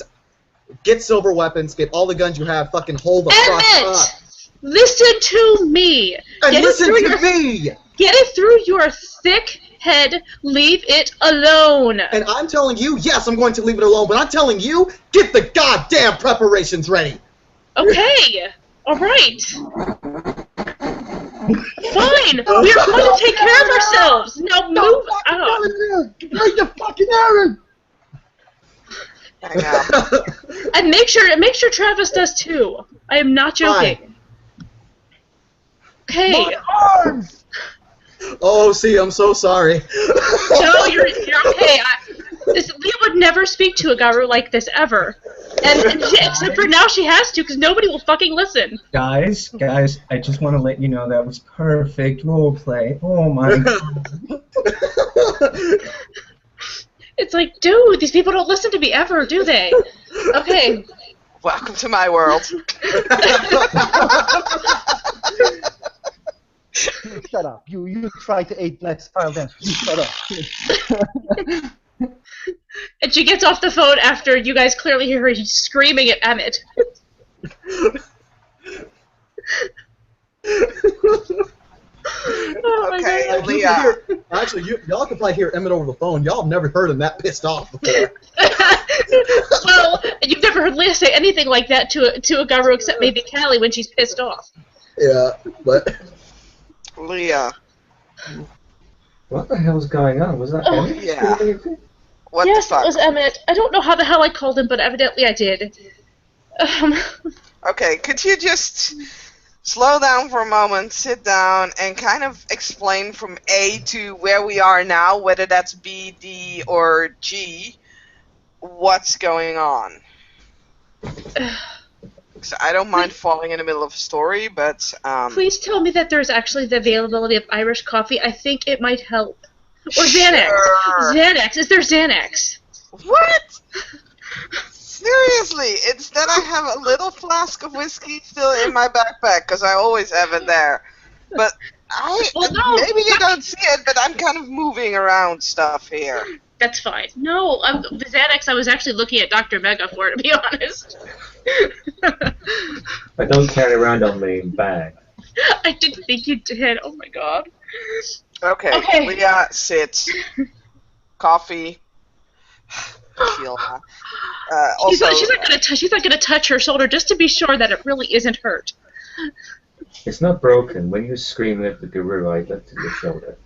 get silver weapons, get all the guns you have, fucking hold the fuck Emmett! up. Listen to me. And Get listen it to through me. Get it through your thick head. Leave it alone. And I'm telling you, yes, I'm going to leave it alone, but I'm telling you, get the goddamn preparations ready. Okay. All right. Fine. We are going to take care of ourselves. Now move out. Break the fucking errand. Hang on. And make sure Travis does too. I am not joking. Okay. My arms. Oh, see, I'm so sorry. No, you're okay. Leah would never speak to a Garu like this ever. And except for now she has to because nobody will fucking listen. Guys, I just want to let you know that was perfect role play. Oh my god. It's like, dude, these people don't listen to me ever, do they? Okay. Welcome to my world. Shut up. You try to aid Black Style Dance. You shut up. And she gets off the phone after you guys clearly hear her screaming at Emmett. Oh my Okay, God. Leah. Actually, y'all can probably hear Emmett over the phone. Y'all have never heard him that pissed off before. Well, you've never heard Leah say anything like that to a Garu except maybe Callie when she's pissed off. Yeah, but Leah. What the hell's going on? Was that Oh, Emmett? yeah. What Yes, the it fuck? was Emmett. I don't know how the hell I called him, but evidently I did. Okay, could you just slow down for a moment, sit down, and kind of explain from A to where we are now, whether that's B, D, or G, what's going on? So I don't mind falling in the middle of a story, but Please tell me that there's actually the availability of Irish coffee. I think it might help. Or Xanax. Sure. Xanax. Is there Xanax? What? Seriously, it's that I have a little flask of whiskey still in my backpack because I always have it there. But Well, no. maybe you don't see it, but I'm kind of moving around stuff here. That's fine. No, the Xanax, I was actually looking at Dr. Mega for, to be honest. I don't carry around on me in bag. I didn't think you did. Oh my god. Okay, Okay. Leah, sit. Coffee. Sheila. Also, She's not gonna touch her shoulder just to be sure that it really isn't hurt. It's not broken. When you were screaming at the guru, I looked at your shoulder.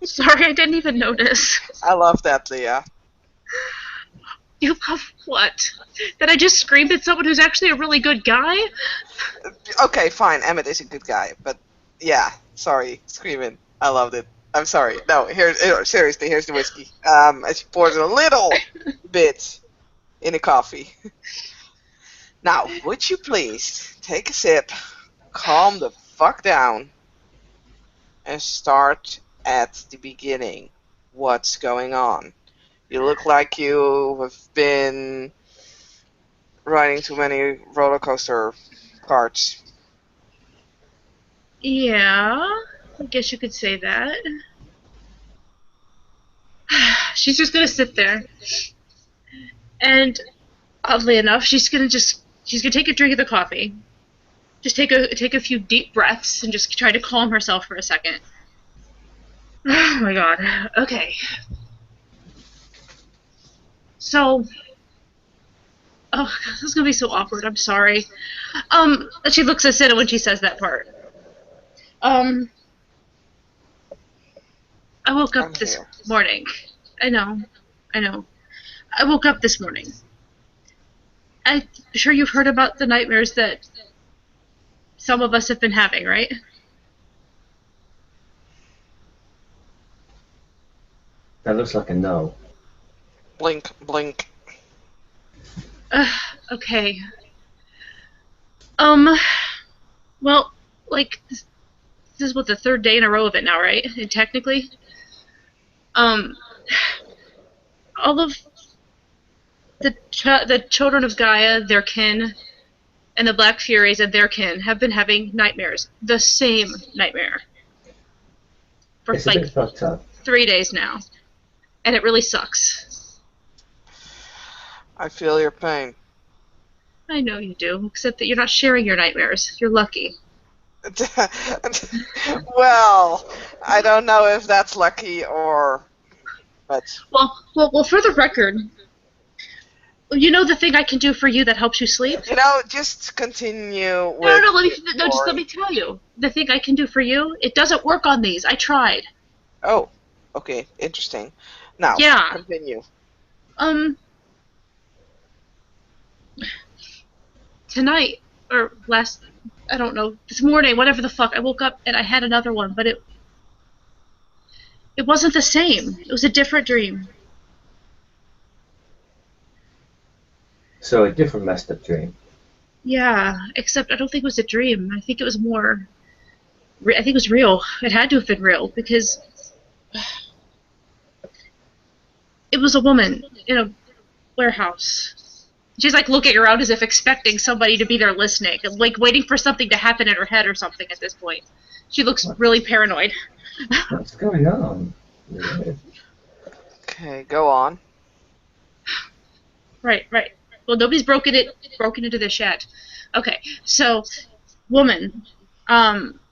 Sorry, I didn't even notice. I love that, Leah. You love what? That I just screamed at someone who's actually a really good guy? Okay, fine. Emmett is a good guy, but yeah, sorry, screaming. I loved it. I'm sorry. No, seriously, here's the whiskey. She pours a little bit in the coffee. Now, would you please take a sip, calm the fuck down, and start at the beginning. What's going on? You look like you have been riding too many roller coaster carts. Yeah, I guess you could say that. She's just gonna sit there, and oddly enough, she's gonna take a drink of the coffee, just take a few deep breaths, and just try to calm herself for a second. Oh my god. Okay. So, oh, this is gonna be so awkward. I'm sorry. She looks at Cinna when she says that part. Um, I woke up I'm this here. morning. I know. I woke up this morning. I'm sure you've heard about the nightmares that some of us have been having, right? That looks like a no. Blink, blink. Okay. Um, well, like, this is what, the third day in a row of it now, right? And technically, um, all of the children of Gaia, their kin, and the Black Furies and their kin have been having nightmares. The same nightmare. For It's a like bit fucked up. 3 days now. And it really sucks. I feel your pain. I know you do, except that you're not sharing your nightmares. You're lucky. Well, I don't know if that's lucky or, but Well, for the record, you know the thing I can do for you that helps you sleep? just continue No, with. just let me tell you. The thing I can do for you, it doesn't work on these. I tried. Oh, okay, interesting. Now, Yeah. continue. Tonight, or I don't know, this morning, whatever the fuck, I woke up and I had another one, but it wasn't the same. It was a different dream. So a different messed up dream. Yeah, except I don't think it was a dream. I think it was more. I think it was real. It had to have been real because it was a woman in a warehouse. She's like looking around as if expecting somebody to be there listening, like waiting for something to happen in her head or something at this point. She looks really paranoid. What's going on? Okay, go on. Right. Well, nobody's broken into the shed. Okay, so woman,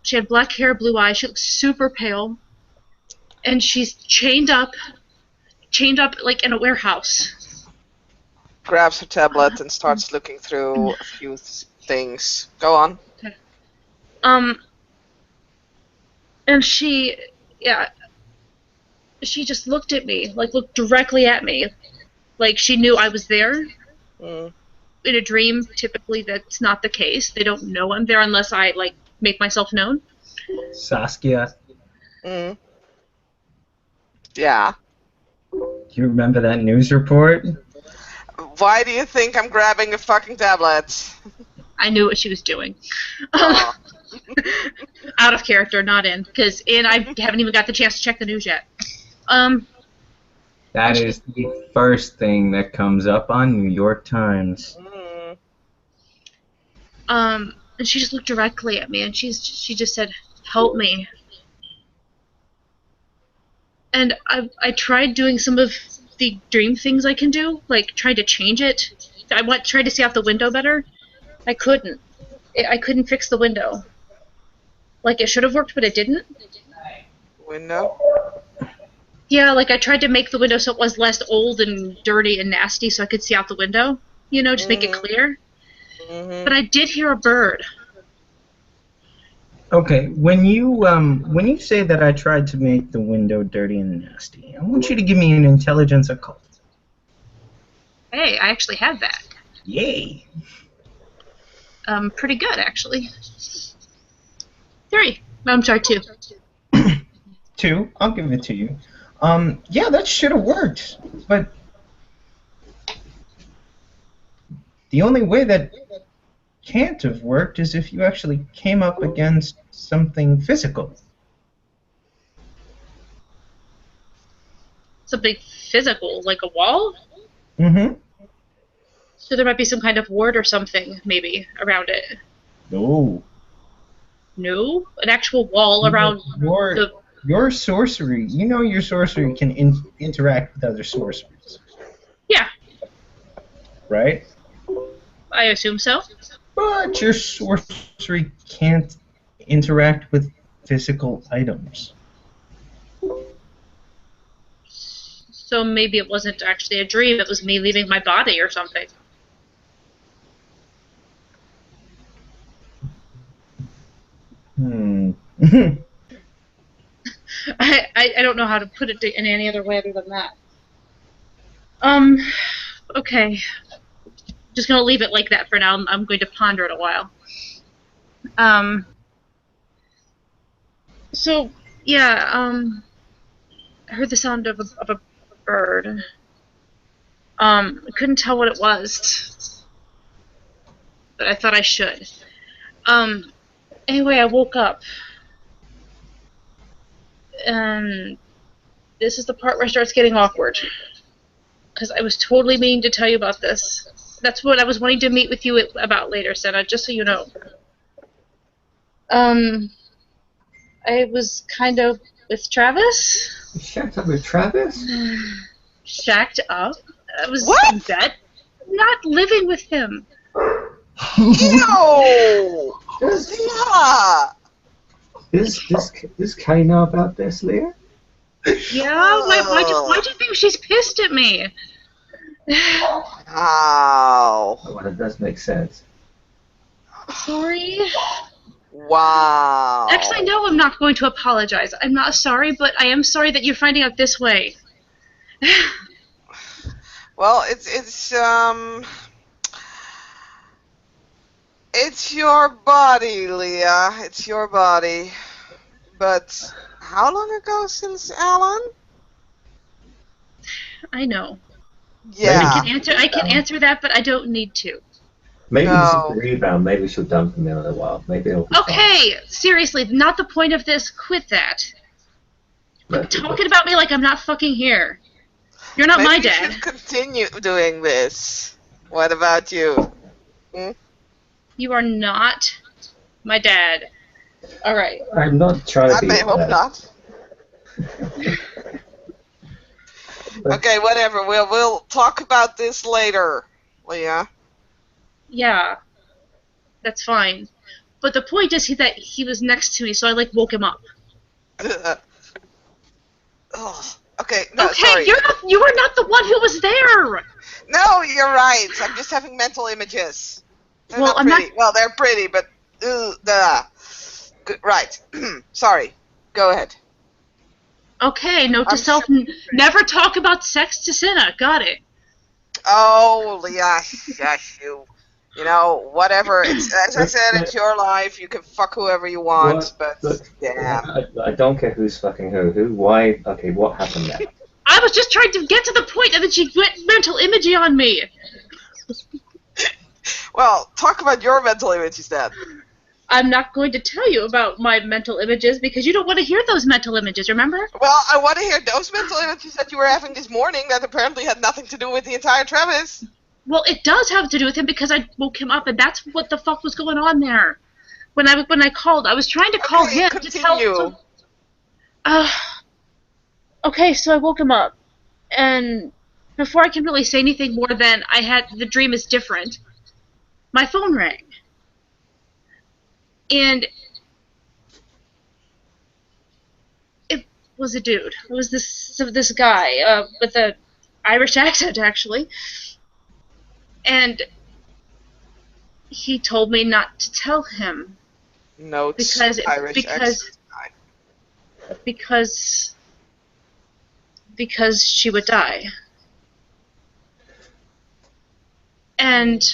she had black hair, blue eyes. She looks super pale, and she's chained up like in a warehouse. Grabs her tablet and starts looking through a few things. Go on. And she just looked at me, like looked directly at me, like she knew I was there. Mm. In a dream, typically that's not the case. They don't know I'm there unless I like make myself known. Saskia, Mm. Yeah. do you remember that news report? Why do you think I'm grabbing a fucking tablet? I knew what she was doing. Oh. Out of character, not in, because I haven't even got the chance to check the news yet. That is the first thing that comes up on New York Times. And she just looked directly at me, and she just said, "Help me." And I tried doing some of the dream things I can do, like tried to change it. Tried to see out the window better. I couldn't. I couldn't fix the window. Like it should have worked, but it didn't. Window? Yeah, like I tried to make the window so it was less old and dirty and nasty, so I could see out the window. Just make it clear. Mm-hmm. But I did hear a bird. Okay, when you say that I tried to make the window dirty and nasty, I want you to give me an intelligence occult. Hey, I actually have that. Yay! Pretty good actually. 3. No, I'm sorry, 2. 2, I'll give it to you. Yeah, that should have worked, but the only way that can't have worked is if you actually came up against something physical. Something physical, like a wall? Mm-hmm. So there might be some kind of ward or something, maybe, around it. No. No, an actual wall around Your the. your sorcery. You know your sorcery can interact with other sorcerers, Yeah, right? I assume so. But your sorcery can't interact with physical items. So maybe it wasn't actually a dream. It was me leaving my body or something. Hmm. I don't know how to put it in any other way other than that. Okay. Just gonna leave it like that for now. I'm going to ponder it a while. Um. So yeah. I heard the sound of a bird. I couldn't tell what it was, but I thought I should. Anyway, I woke up, and this is the part where it starts getting awkward. Because I was totally meaning to tell you about this. That's what I was wanting to meet with you about later, Senna, just so you know. I was kind of with Travis. You shacked up with Travis? Shacked up. I was What? in bed. Not living with him. Ew! Does, Yeah! does Kay know about this, Leah? Yeah? Why do you think she's pissed at me? Wow. Oh, well, that does make sense. Sorry? Wow. Actually, no, I'm not going to apologize. I'm not sorry, but I am sorry that you're finding out this way. Well, it's your body, Leah. It's your body. But how long ago since Alan? I know. Yeah. I can answer that, but I don't need to. Maybe he's a No. rebound. Maybe she'll dump him in a while. Maybe it'll be Okay, seriously, not the point of this. Quit that. fine. Talking about me like I'm not fucking here. You're not my Maybe you dad. should continue doing this. What about you? You are not my dad. Alright. I'm not trying to I be. may hope not. But- Okay, whatever. We'll talk about this later, Leah. Yeah. That's fine. But the point is that he was next to me, so I woke him up. Oh, okay, no, Okay, sorry. you are not the one who was there. No, you're right. I'm just having mental images. They're Well, not I'm not- pretty. Well, they're pretty, but Good, right. Sorry. Go ahead. Okay, note to I'm self: never talk about sex to Cinna. Got it. Oh, Leah, shush you. You know, whatever. It's, as I said, it's your life. You can fuck whoever you want, but Look, damn. I don't care who's fucking who. Who? Why? Okay, what happened there? I was just trying to get to the point, and then she went mental imaging on me. Well, talk about your mental image instead. I'm not going to tell you about my mental images because you don't want to hear those mental images, remember? Well, I want to hear those mental images that you were having this morning that apparently had nothing to do with the entire Travis. Well, it does have to do with him because I woke him up, and that's what the fuck was going on there. When I called, I was trying to call Okay, him continue. to tell. Okay, so I woke him up, and before I can really say anything more than the dream is different, my phone rang. And it was a dude. It was this guy with an Irish accent, actually. And he told me not to tell him Notes. because Irish accent. because she would die. And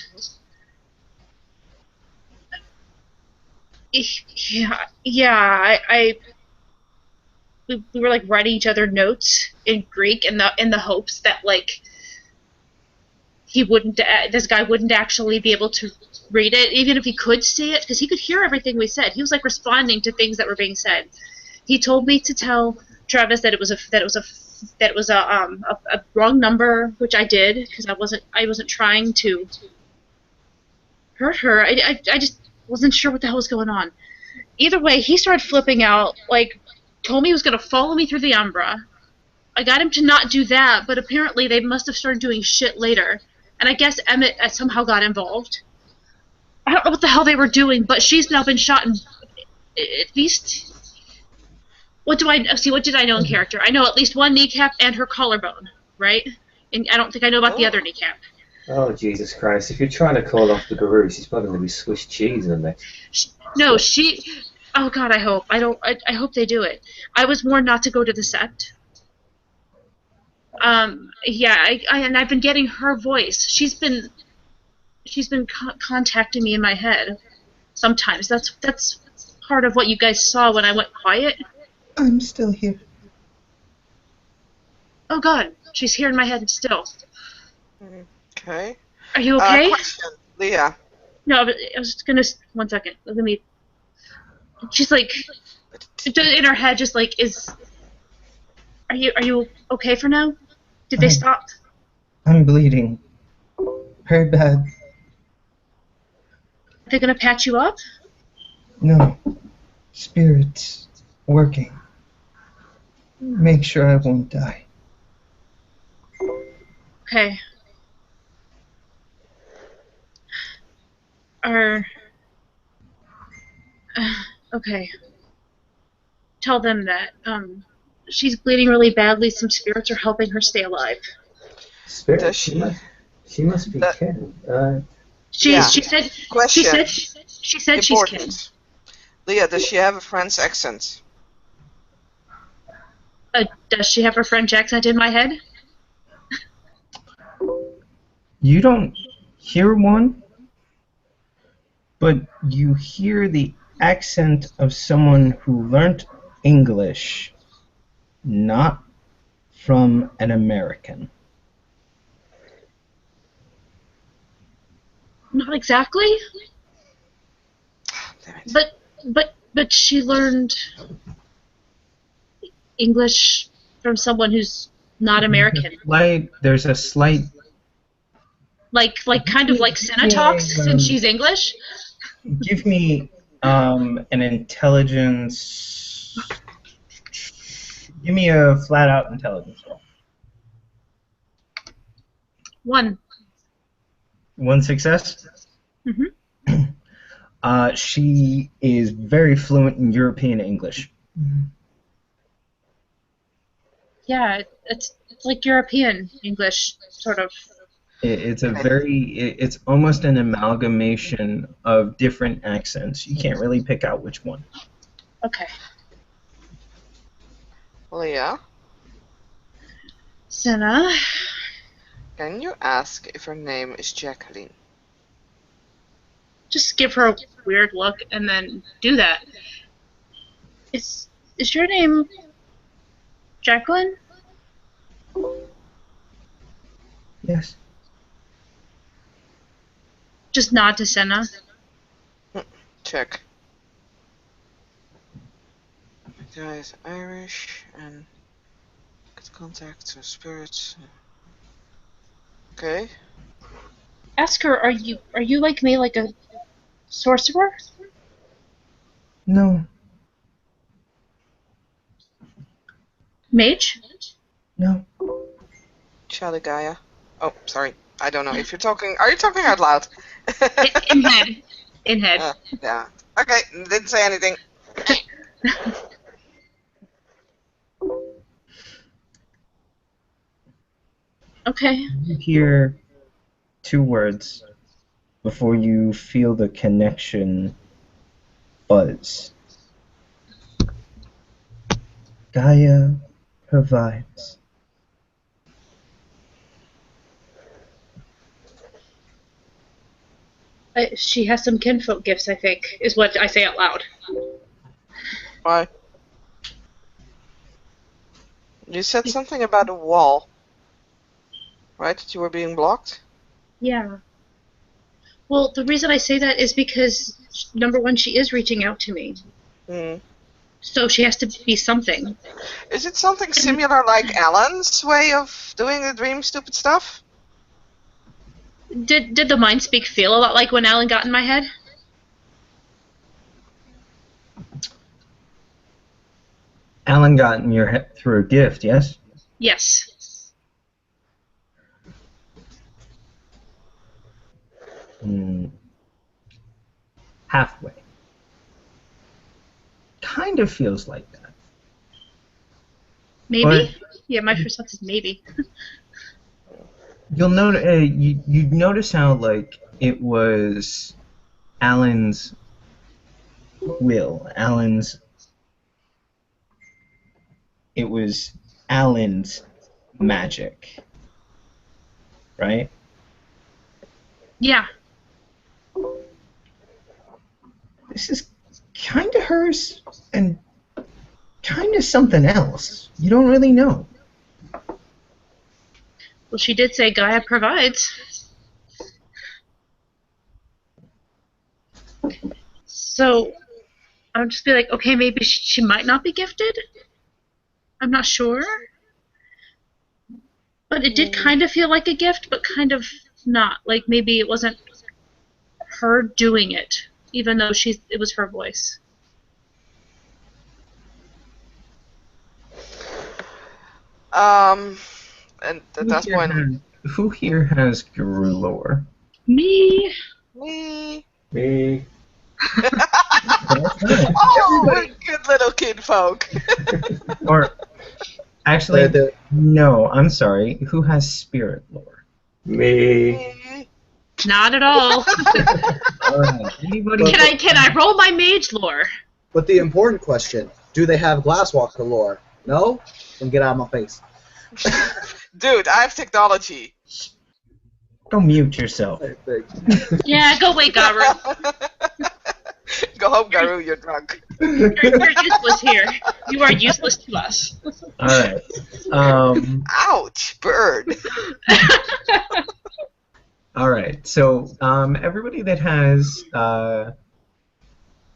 we were writing each other notes in Greek in the hopes that this guy wouldn't actually be able to read it, even if he could see it, because he could hear everything we said. He was responding to things that were being said. He told me to tell Travis that it was a wrong number, which I did because I wasn't trying to hurt her. I just wasn't sure what the hell was going on. Either way, he started flipping out, like, told me he was going to follow me through the Umbra. I got him to not do that, but apparently they must have started doing shit later. And I guess Emmett somehow got involved. I don't know what the hell they were doing, but she's now been shot in at least... What did I know in character? I know at least one kneecap and her collarbone, right? And I don't think I know about the other kneecap. Oh, Jesus Christ. If you're trying to call off the guru, she's probably going to be Swiss cheese in the next. No, she... Oh, God, I hope. I hope they do it. I was warned not to go to the set. Yeah, and I've been getting her voice. She's been contacting me in my head sometimes. That's part of what you guys saw when I went quiet. I'm still here. Oh God, she's here in my head still. Okay. Are you okay? Question, Leah. No, I was just gonna. 1 second. Let me. She's like, in her head, just like, Are you okay for now? Did they stop? I'm bleeding. Very bad. Are they gonna patch you up? No. Spirits working. Make sure I won't die. Okay. Okay. Tell them that, she's bleeding really badly. Some spirits are helping her stay alive. Spirit? Does she? She must be kin. She said. Question. She said she's kin. Important. Leah, does she have a French accent? Does she have her French accent in my head? You don't hear one, but you hear the accent of someone who learnt English, not from an American. Not exactly. Damn it. But she learned English from someone who's not American. There's a slight. Like kind of like Senna talks since she's English. Give me an intelligence. Give me a flat-out intelligence roll. 1. One success. Mhm. She is very fluent in European English. Yeah, it's like European English, sort of. It's almost an amalgamation of different accents. You can't really pick out which one. Okay. Leah, Senna. can you ask if her name is Jacqueline? Just give her a weird look and then do that. Is your name Jacqueline? Yes. Just nod to Senna. Check. The guy is Irish and get contact with spirits. Okay. Ask her, are you like me, like a sorcerer? No. Mage? No. Chaligaya. Oh, sorry. I don't know if you're talking. Are you talking out loud? In head. In head. Yeah. Okay. Didn't say anything. Okay. You hear 2 words before you feel the connection buzz. Gaia provides. She has some kinfolk gifts, I think, is what I say out loud. Why? You said something about a wall, right? That you were being blocked? Yeah. Well, the reason I say that is because, number one, she is reaching out to me. Hmm. So she has to be something. Is it something similar like Alan's way of doing the dream stupid stuff? Did the mind speak feel a lot like when Alan got in my head? Alan got in your head through a gift, yes? Yes. Halfway. Kind of feels like that. Maybe? Yeah, my first thought is maybe. You'll notice. You notice how like it was Alan's will. It was Alan's magic, right? Yeah. This is kind of hers and kind of something else. You don't really know. Well, she did say Gaia provides. So, I'll just be like, okay, maybe she might not be gifted. I'm not sure. But it did kind of feel like a gift, but kind of not. Like maybe it wasn't her doing it, even though it was her voice. And at that point, Who here has guru lore? Me. me. Me. Oh, we're good little kinfolk. Or actually, The- no. I'm sorry. Who has spirit lore? Me. Not at all. All right. Anybody? Can I roll my mage lore? But the important question, do they have Glasswalker lore? No? Then get out of my face. Dude, I have technology. Go mute yourself. Yeah, go away, Garu. Go home, Garu, you're drunk. You're useless here. You are useless to us. All right. Ouch, bird. All right. So everybody that has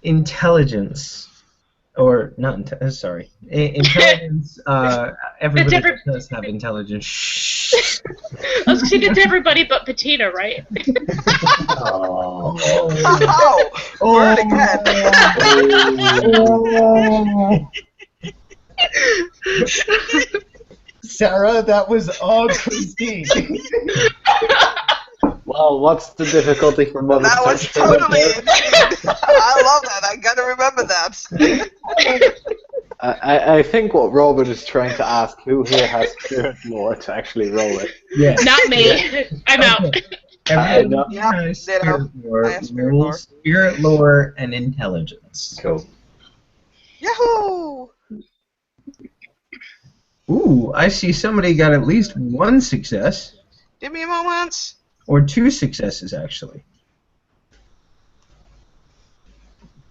intelligence, or not sorry, intelligence. Everybody that does have intelligence. Shh. I was saying it's everybody but Patina, right? Oh. Oh, bird again. Sarah, that was all Christine. Well, what's the difficulty for Mother That was Touch? totally it. I love that. I gotta remember that. I think what Robert is trying to ask, who here has spirit lore to actually roll it? Yeah. Not me. I'm out. Everybody Yeah, has ditto. spirit lore, I have spirit rules, lore. spirit lore, and intelligence. Cool. Yahoo! Ooh, I see somebody got at least one success, Give me a moment. or two successes actually.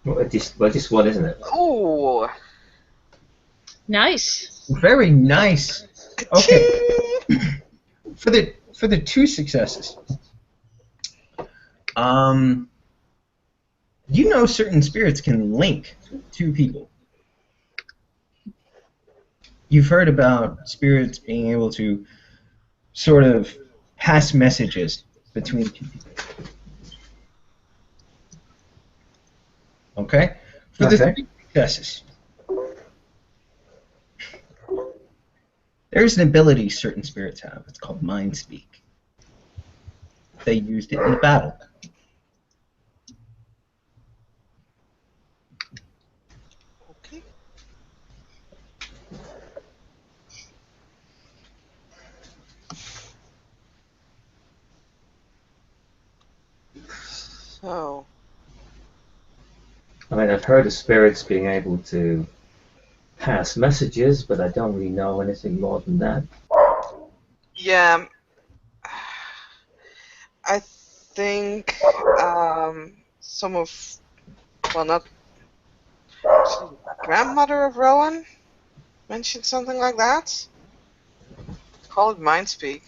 Well, just one, isn't it? Ooh. Nice. Very nice. Okay. For the two successes. You know certain spirits can link two people. You've heard about spirits being able to sort of pass messages between two people. Okay? For the Okay. three successes. There's an ability certain spirits have. It's called Mind Speak. They used it in a battle. Okay. So, I mean, I've heard of spirits being able to pass messages, but I don't really know anything more than that. yeah. I think some of, well, not grandmother of Rowan mentioned something like that. Call it mind speak.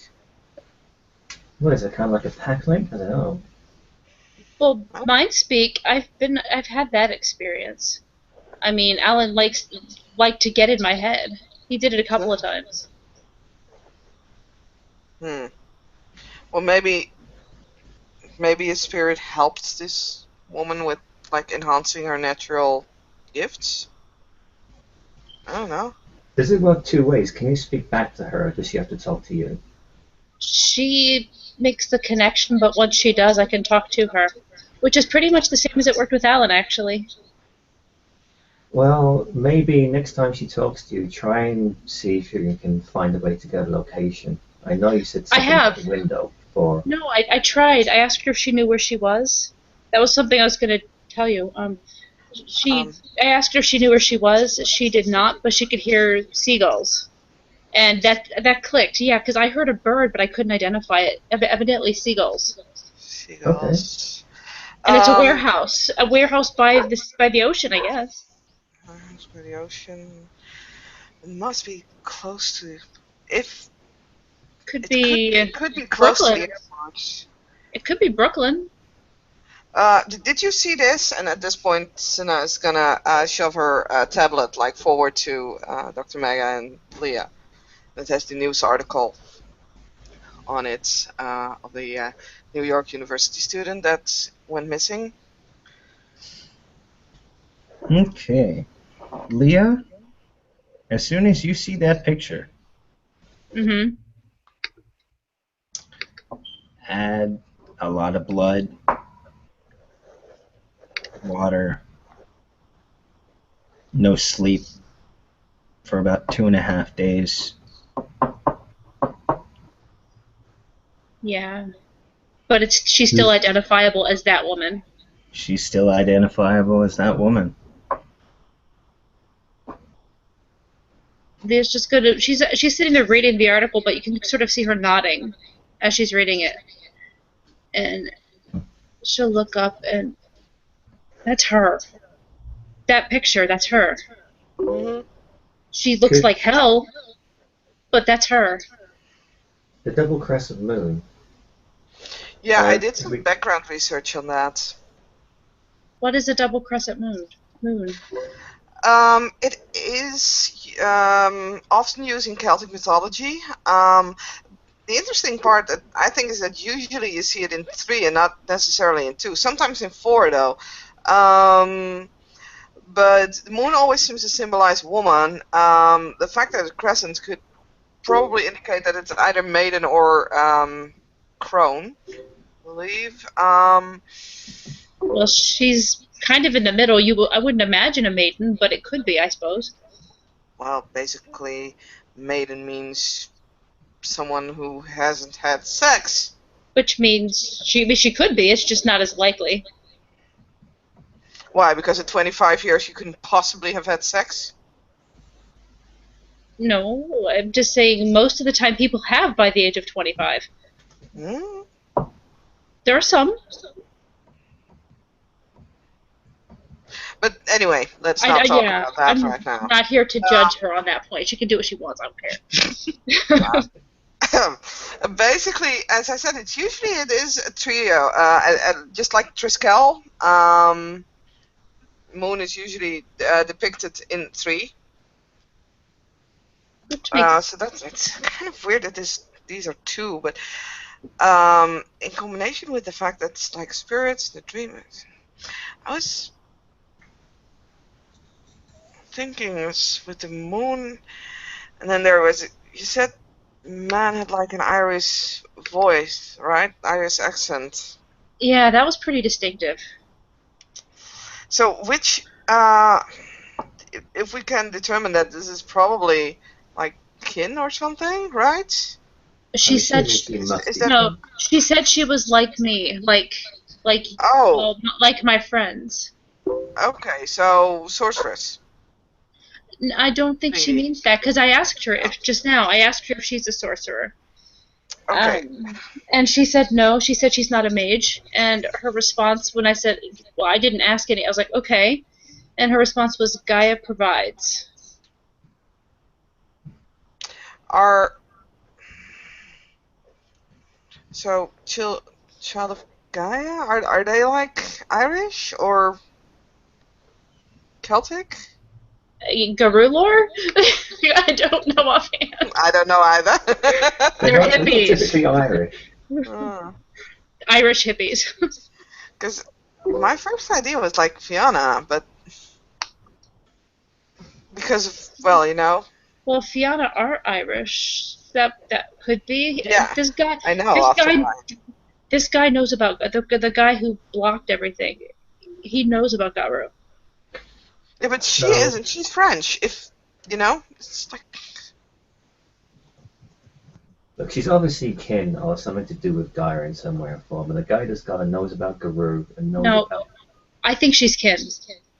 What is it, kind of like a pack link? I don't know. Well, Mind Speak, I've had that experience. I mean, Alan liked to get in my head. He did it a couple of times. Well, maybe a spirit helped this woman with like enhancing her natural gifts. I don't know. Does it work two ways? Can you speak back to her, or does she have to talk to you? She makes the connection, but once she does, I can talk to her, which is pretty much the same as it worked with Alan, actually. Well, maybe next time she talks to you, try and see if you can find a way to get a location. I know you said I something about have. the window before. No, I tried. I asked her if she knew where she was. That was something I was going to tell you. Um, I asked her if she knew where she was. She did not, but she could hear seagulls. And that clicked, yeah, because I heard a bird, but I couldn't identify it. Evidently, seagulls. Okay. seagulls. And it's Um, a warehouse by the ocean, I guess. by the ocean. It must be close to. If Could it could be, be could be close to the Brooklyn. airport. It could be Brooklyn. Did you see this? And at this point, Sina is gonna shove her tablet like forward to Dr. Mega and Leah. That has the news article on it of the New York University student that went missing. Okay. Leah, as soon as you see that picture, Mm-hmm. add a lot of blood, water, no sleep for about 2.5 days. Yeah. But she's still identifiable as that woman. She's still identifiable as that woman. There's just good. She's sitting there reading the article, but you can sort of see her nodding as she's reading it, and she'll look up, and that's her. That picture, that's her. Hmm. She looks Could like hell, but that's her. the double crescent moon? Yeah, I Uh, did some background research on that. What is a double crescent moon? It is often used in Celtic mythology. The interesting part that I think is that usually you see it in 3 and not necessarily in 2. Sometimes in 4 though. But the moon always seems to symbolize woman. The fact that it's crescent could probably indicate that it's either maiden or crone, I believe. Well, she's kind of in the middle. I wouldn't imagine a maiden, but it could be, I suppose. Well, basically, maiden means someone who hasn't had sex. Which means she could be. It's just not as likely. Why? Because at 25 years you couldn't possibly have had sex? No, I'm just saying most of the time people have by the age of 25. Hmm? There are some. But anyway, let's not talk Yeah, about that I'm right now. not here to judge her on that point. She can do what she wants. I don't care. Basically, as I said, it is a trio. Just like Triskel, Moon is usually depicted in 3. So it's kind of weird that these are 2, but in combination with the fact that it's like spirits, the dreamers. I was thinking it's with the moon, and then there was, you said man had like an Irish voice, right? Irish accent. Yeah, that was pretty distinctive. So which, if we can determine that this is probably like kin or something, right? She I'm said assuming she must is be that- no. kin. She said she was like me, like Oh, well, not like my friends. okay, so sorceress. I don't think she Maybe. means that because I asked her if just now. I asked her if she's a sorcerer. Okay. And she said no. She said she's not a mage. And her response when I said, well, I didn't ask any. I was like, okay. And her response was, Gaia provides. So child of Gaia? Are they like Irish or Celtic? Garulor? I don't know offhand. I don't know either. They're not hippies. typically Irish. Irish hippies. Because my first idea was like Fiona, but because of, well, you know. Well, Fianna are Irish. That could be. Yeah, This guy, I know. this Also, guy, this guy knows about the guy who blocked everything. He knows about Garu. yeah, but she So- isn't. She's French. If you know, it's like Look, she's obviously kin or something to do with Gaia in some way or form, and the guy that's got knows about Guru and knows No, about. I think she's kin,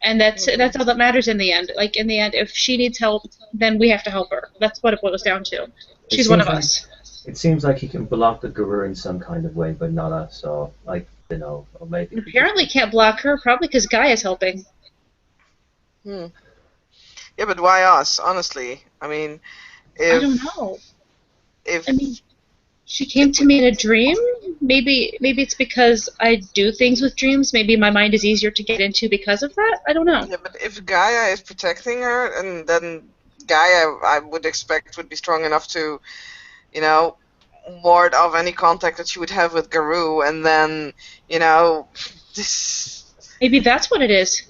and that's all that matters in the end. Like in the end, if she needs help, then we have to help her. That's what it boils down to. She's one of seems like- us. It seems like he can block the Guru in some kind of way, but not us. So, like, you know, or maybe. Apparently, can't block her. Probably because Guy is helping. yeah, but why us? Honestly, I mean, if I don't know. if I mean, she came to me in a dream. Maybe it's because I do things with dreams. Maybe my mind is easier to get into because of that. I don't know. yeah, but if Gaia is protecting her, and then Gaia, I would expect would be strong enough to, you know, ward off any contact that she would have with Garou, and then, you know, this. Maybe that's what it is,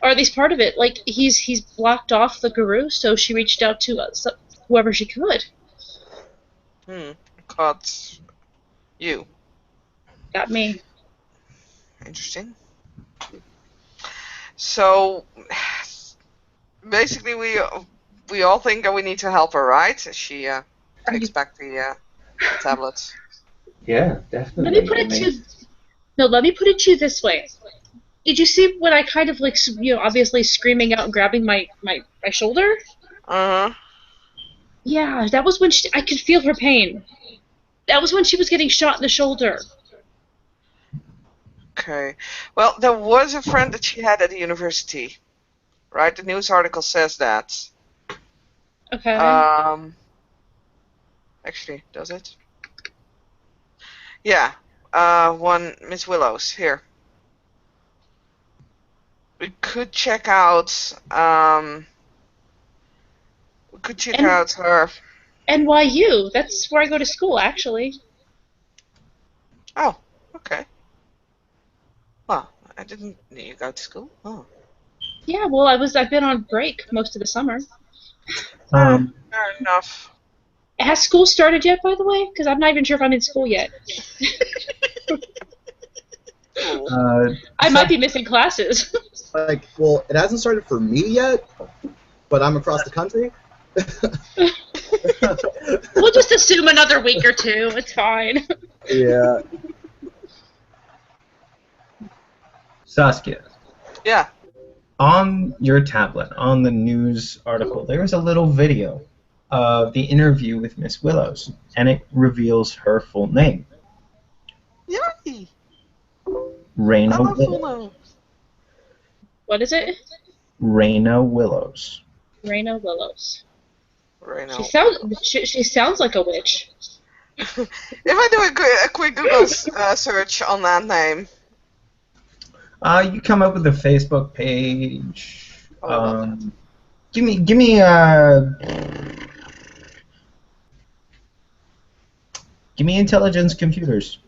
or at least part of it. Like he's blocked off the guru, so she reached out to whoever she could. Caught you. Got me. Interesting. So, basically, we all think that we need to help her, right? She takes back the tablet. Yeah, Let definitely. me put it I mean, to no. Let me put it to you this way. Did you see when I kind of like obviously screaming out and grabbing my shoulder? Uh huh. Yeah, that was when I could feel her pain. That was when she was getting shot in the shoulder. Okay. Well, there was a friend that she had at the university, right? The news article says that. Okay. Actually, does it? Yeah. One Miss Willows here. We could check out. We could check out her. NYU. That's where I go to school, actually. Oh, okay. Well, I didn't know you go to school. Oh. Yeah. Well, I've been on break most of the summer. Fair enough. Has school started yet, by the way? Because I'm not even sure if I'm in school yet. I might be missing classes. Like, well, it hasn't started for me yet, but I'm across the country. We'll just assume another week or two. It's fine. Yeah. Saskia, Yeah. on your tablet, on the news article, there is a little video of the interview with Miss Willows, and it reveals her full name, Yay! Raina I love full Willows. name. What is it? Raina Willows. Raina Willows. Right now. She sounds like a witch. If I do a quick Google search on that name. You come up with a Facebook page. Oh, I love Give me intelligence computers.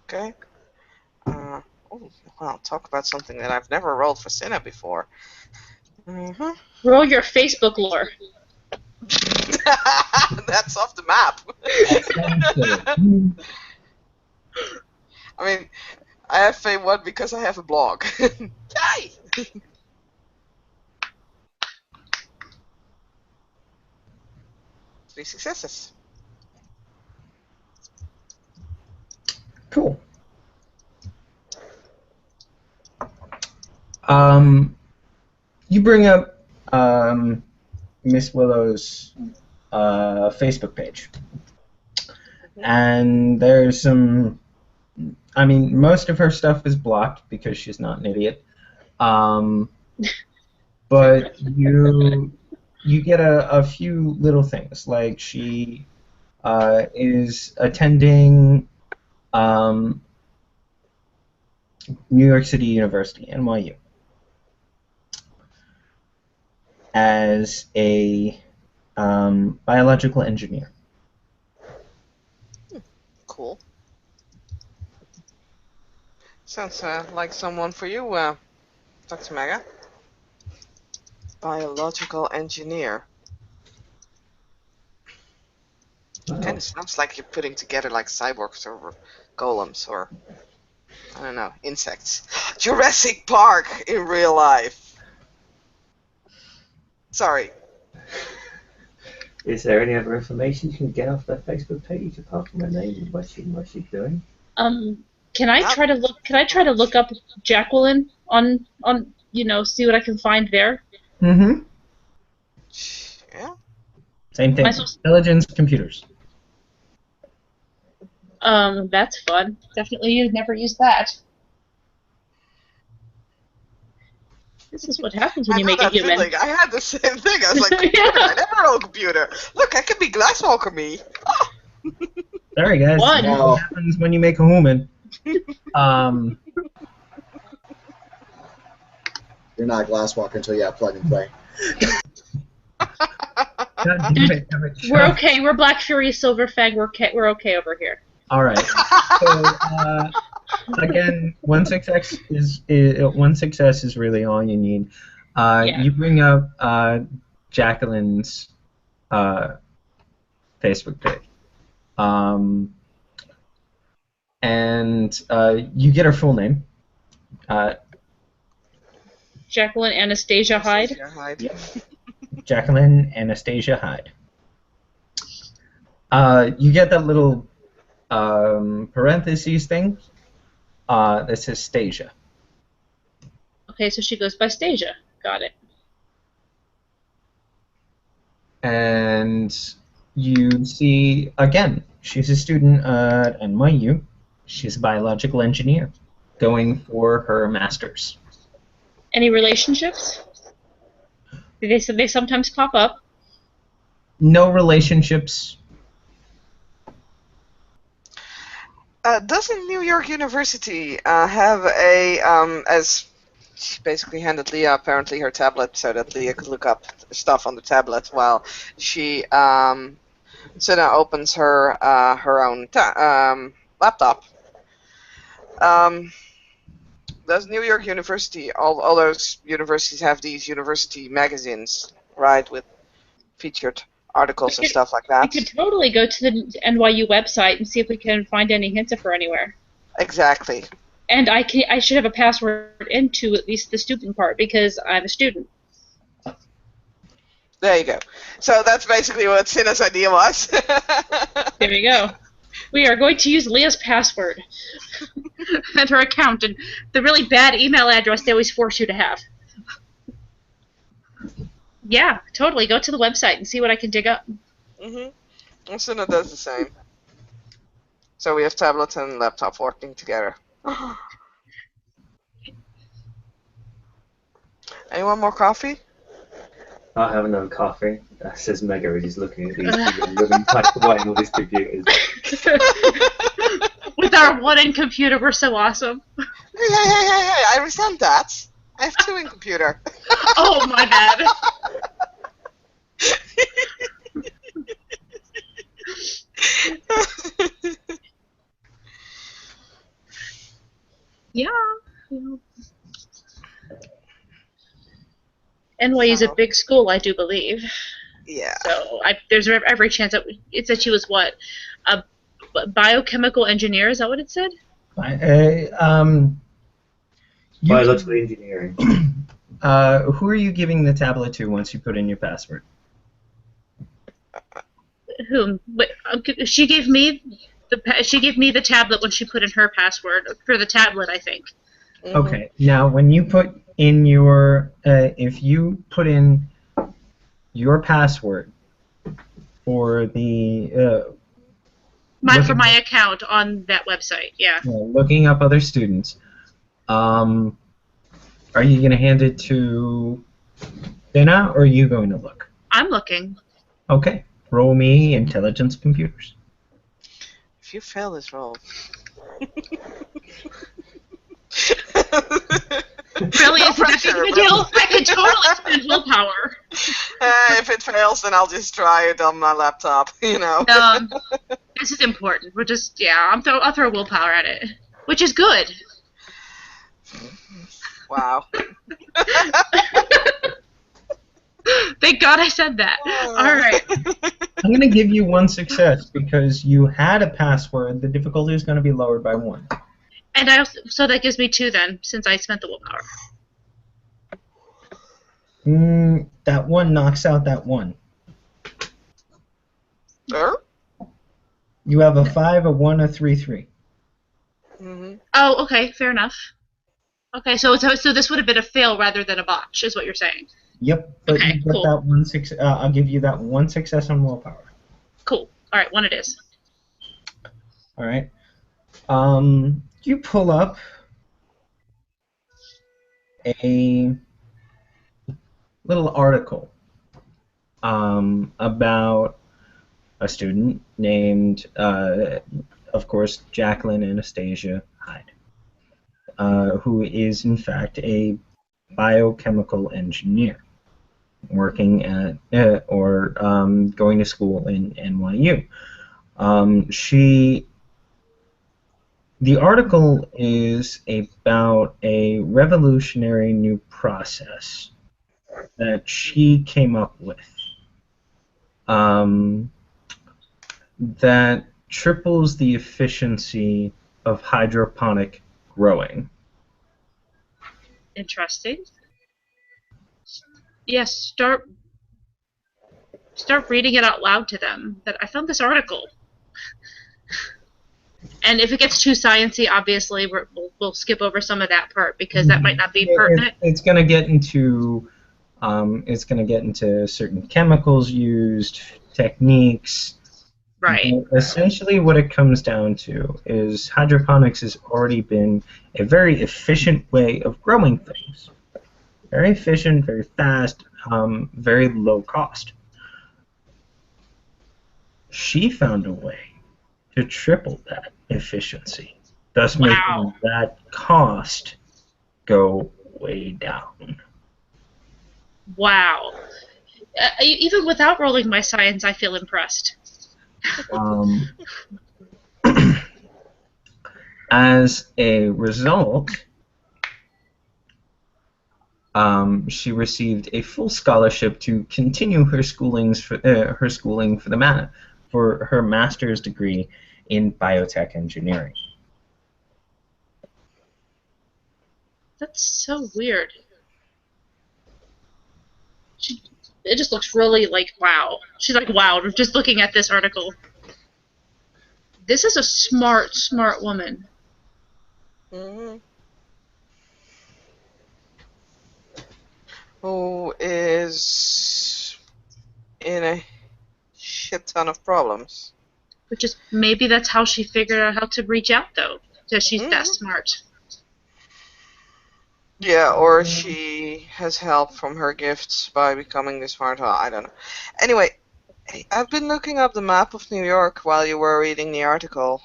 Okay. Well, talk about something that I've never rolled for Cinna before. Roll your Facebook lore. That's off the map. I mean, I have Fame1 because I have a blog. Yay! 3 successes. Cool. You bring up Miss Willow's Facebook page, and there's some. I mean, most of her stuff is blocked because she's not an idiot. But you get a few little things, like she is attending New York City University, NYU, as a biological engineer. Cool. Sounds like someone for you, Dr. Mega. Biological engineer. Wow. Kind of sounds like you're putting together like cyborgs or golems or I don't know, insects. Jurassic Park in real life. Sorry. Is there any other information you can get off their Facebook page apart from her name and what she's doing? Can I try to look? Can I try to look up Jacqueline on see what I can find there? Mm-hmm. Yeah. Same thing. Am I supposed- Intelligence computers. That's fun. Definitely, you've never used that. This is what happens when I you know make a that human. feeling. I had the same thing. I was like, computer, Yeah. I never roll computer. Look, I can be Glasswalker me. Sorry, guys. One. That's No. what happens when you make a human. You're not a Glasswalker until you have plug and play. God damn it, damn it, We're Chuck. okay. We're Black Fury, Silverfang. We're okay over here. All right. So again, one success is really all you need. Yeah. You bring up Jacqueline's Facebook page, and you get her full name. Jacqueline Anastasia Hyde. Hyde. Jacqueline Anastasia Hyde. You get that little parentheses thing that says Stasia. Okay, so she goes by Stasia. Got it. And you see, again, she's a student at NYU. She's a biological engineer going for her master's. Any relationships? They sometimes pop up. No relationships. Doesn't New York University have a, as she basically handed Leah apparently her tablet so that Leah could look up stuff on the tablet while she Sina opens her her own laptop. Does New York University, all those universities have these university magazines, right, with featured articles and stuff like We that? could totally go to the NYU website and see if we can find any hints of her anywhere. Exactly. And I should have a password into at least the student part because I'm a student. There you go. So that's basically what Sina's idea was. There you go. We are going to use Leah's password and her account and the really bad email address they always force you to have. Yeah, totally. Go to the website and see what I can dig up. And Sina does the same. So we have tablet and laptop working together. Anyone more coffee? I'll have another coffee. Says Mega as he's looking at these living type away on all these computers. With our one-in computer, we're so awesome. Hey, I resent that. I have two in computer. Oh, my bad. Yeah. NYU is a big school, I do believe. Yeah. So there's every chance that it said she was what, a biochemical engineer? Is that what it said? Biological engineering. Who are you giving the tablet to once you put in your password? Whom? Wait, she gave me the tablet when she put in her password for the tablet, I think. Okay. Now, when you put in your, if you put in your password for the For my account on that website, yeah. Looking up other students, are you going to hand it to Dana, or are you going to look? I'm looking. Okay. Roll me intelligence computers. If you fail this roll. Really? No Is it that big of a deal? I could totally spend willpower. If it fails, then I'll just try it on my laptop, you know. This is important. We're just, I'll throw willpower at it, which is good. Wow. Thank God I said that. All right. I'm going to give you one success because you had a password. The difficulty is going to be lowered by 1. And so that gives me 2 then, since I spent the willpower. That 1 knocks out that 1. Sure. You have a 5, a 1, a 3, 3. Mm-hmm. Oh, okay, fair enough. Okay, so this would have been a fail rather than a botch, is what you're saying. Yep, but Okay, you get cool. that 1 success. I'll give you that 1 success on willpower. Cool. All right, 1 it is. All right. You pull up a little article about a student named, of course, Jacqueline Anastasia Hyde, who is in fact a biochemical engineer working at or going to school in NYU. The article is about a revolutionary new process that she came up with that triples the efficiency of hydroponic growing. Interesting. Yes, start reading it out loud to them. That I found this article. And if it gets too sciencey, obviously we'll skip over some of that part because that might not be pertinent. It's going to get into certain chemicals used, techniques. Right. But essentially, what it comes down to is hydroponics has already been a very efficient way of growing things. Very efficient, very fast, very low cost. She found a way to triple that efficiency, thus making that cost go way down. Wow. Even without rolling my science, I feel impressed. As a result, she received a full scholarship to continue her schooling for her master's degree in biotech engineering. That's so weird. It just looks really like wow. She's like wow. Just looking at this article. This is a smart woman. Mm-hmm. Who is in a shit ton of problems. Which is maybe that's how she figured out how to reach out though, because she's that smart. Yeah, or she has help from her gifts by becoming the smart. I don't know. Anyway, I've been looking up the map of New York while you were reading the article.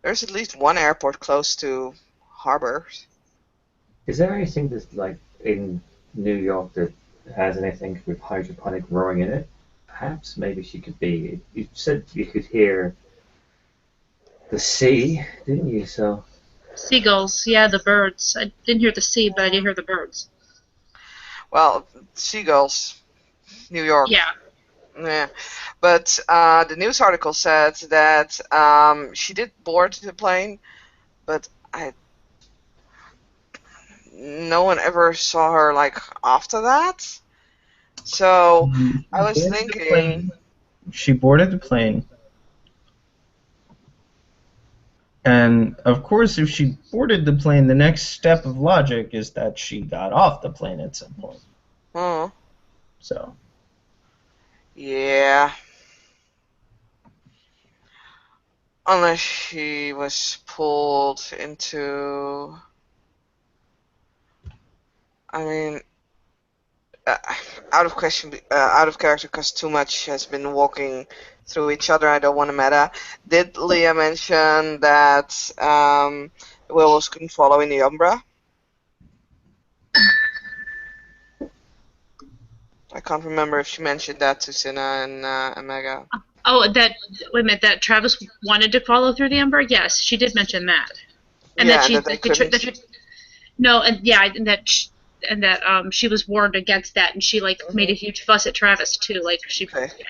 There's at least one airport close to harbors. Is there anything that's like in New York that has anything with hydroponic growing in it? Perhaps maybe she could be. You said you could hear the sea, didn't you? So Seagulls, yeah, the birds. I didn't hear the sea, but I did hear the birds. Well, seagulls, New York. Yeah. Yeah, but the news article said that she did board the plane, but no one ever saw her like after that. So I was thinking. She boarded the plane, and of course, if she boarded the plane, the next step of logic is that she got off the plane at some point. Oh. So. Yeah. Unless she was pulled into. I mean, out of character, because too much has been walking through each other. I don't want to meta. Did Leah mention that werewolves couldn't follow in the Umbra? I can't remember if she mentioned that to Cinna and Mega. Oh, wait a minute, that Travis wanted to follow through the Ember? Yes, she did mention that. And yeah, that she that they couldn't. no, and yeah, and that and that she was warned against that, and she like made a huge fuss at Travis too. Like she, Okay. yeah.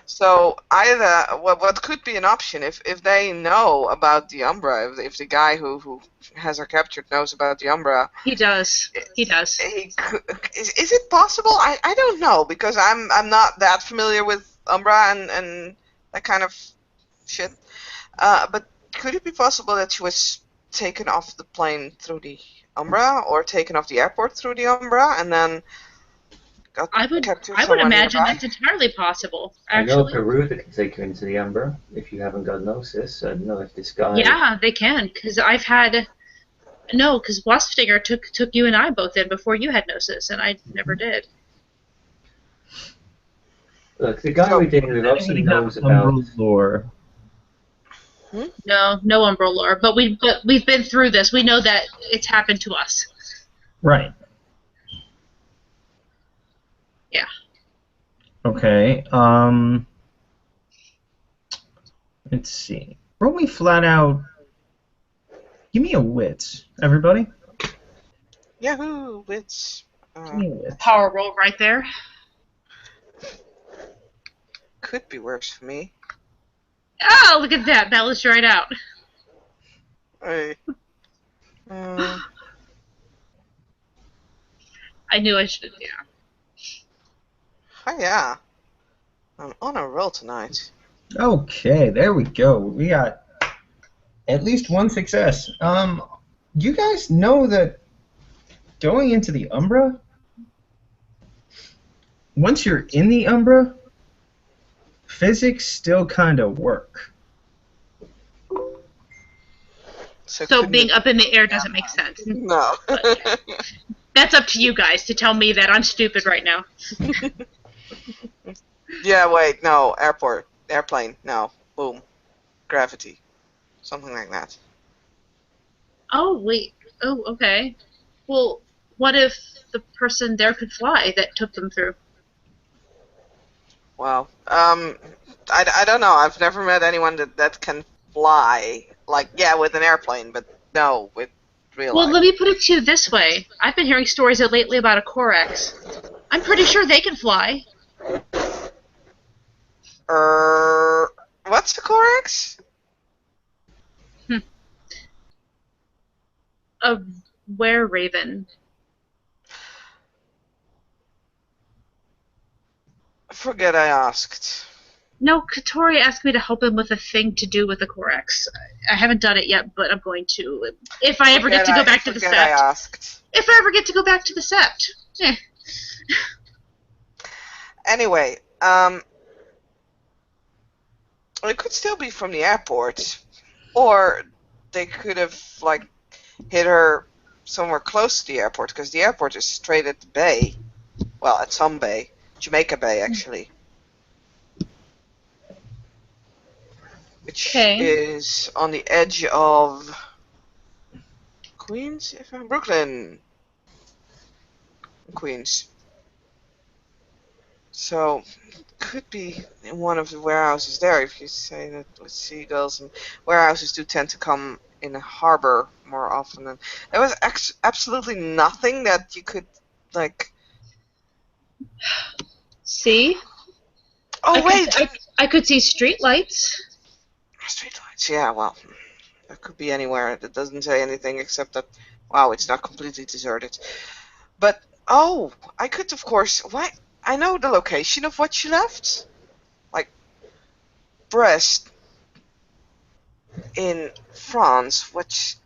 So either what could be an option if they know about the Umbra, if the guy who has her captured knows about the Umbra, He does. He does. is it possible? I don't know because I'm not that familiar with Umbra and that kind of shit. But could it be possible that she was taken off the plane through the Umbra or taken off the airport through the Umbra and then got captured I would somewhere imagine nearby? that's entirely possible. I know Actually, Peru that can take you into the Umbra if you haven't got gnosis. I don't know if this guy. yeah, they can because I've had. No, because Waspstinger took you and I both in before you had Gnosis, and I never did. Look, the guy So- we're dealing with obviously knows about. Umbral lore. No Umbral lore, but we've been through this. We know that it's happened to us. Right. Yeah. Okay. Let's see. Roll me flat out. Give me a wits, everybody. Yahoo! It's Give me a wits. Power roll right there. could be worse for me. Oh, look at that! Balanced right out. Hey. I knew I should. Yeah. Oh yeah. I'm on a roll tonight. Okay, there we go. We got at least one success. You guys know that going into the Umbra, once you're in the Umbra, physics still kind of work. So couldn't being it- up in the air doesn't make sense. No. That's up to you guys to tell me that I'm stupid right now. Yeah, wait, no. Airplane, no. Boom. Gravity. Something like that. Oh wait. Oh okay. Well, what if the person there could fly that took them through? Well, I don't know. I've never met anyone that can fly. Like, yeah, with an airplane, but no, with real Well, life. let me put it to you this way. I've been hearing stories lately about a Corex. I'm pretty sure they can fly. What's the Corex? A were-raven. Forget I asked. No, Katori asked me to help him with a thing to do with the Corex. I haven't done it yet, but I'm going to. If I ever get to go back to the Forget I Sept. asked. If I ever get to go back to the Sept. Eh. Anyway, it could still be from the airport, or they could have like hit her somewhere close to the airport because the airport is straight at the bay. Well, at some bay, Jamaica Bay actually, which Okay. is on the edge of Queens, Brooklyn, Queens. So could be in one of the warehouses there. If you say that with seagulls and warehouses do tend to come in a harbor more often. And there was absolutely nothing that you could like. See? Oh wait, I could see street lights. streetlights. Yeah, well, that could be anywhere. It doesn't say anything except that. Wow, it's not completely deserted. But oh, I could of course. Why? I know the location of what she left. Like Brest in France, which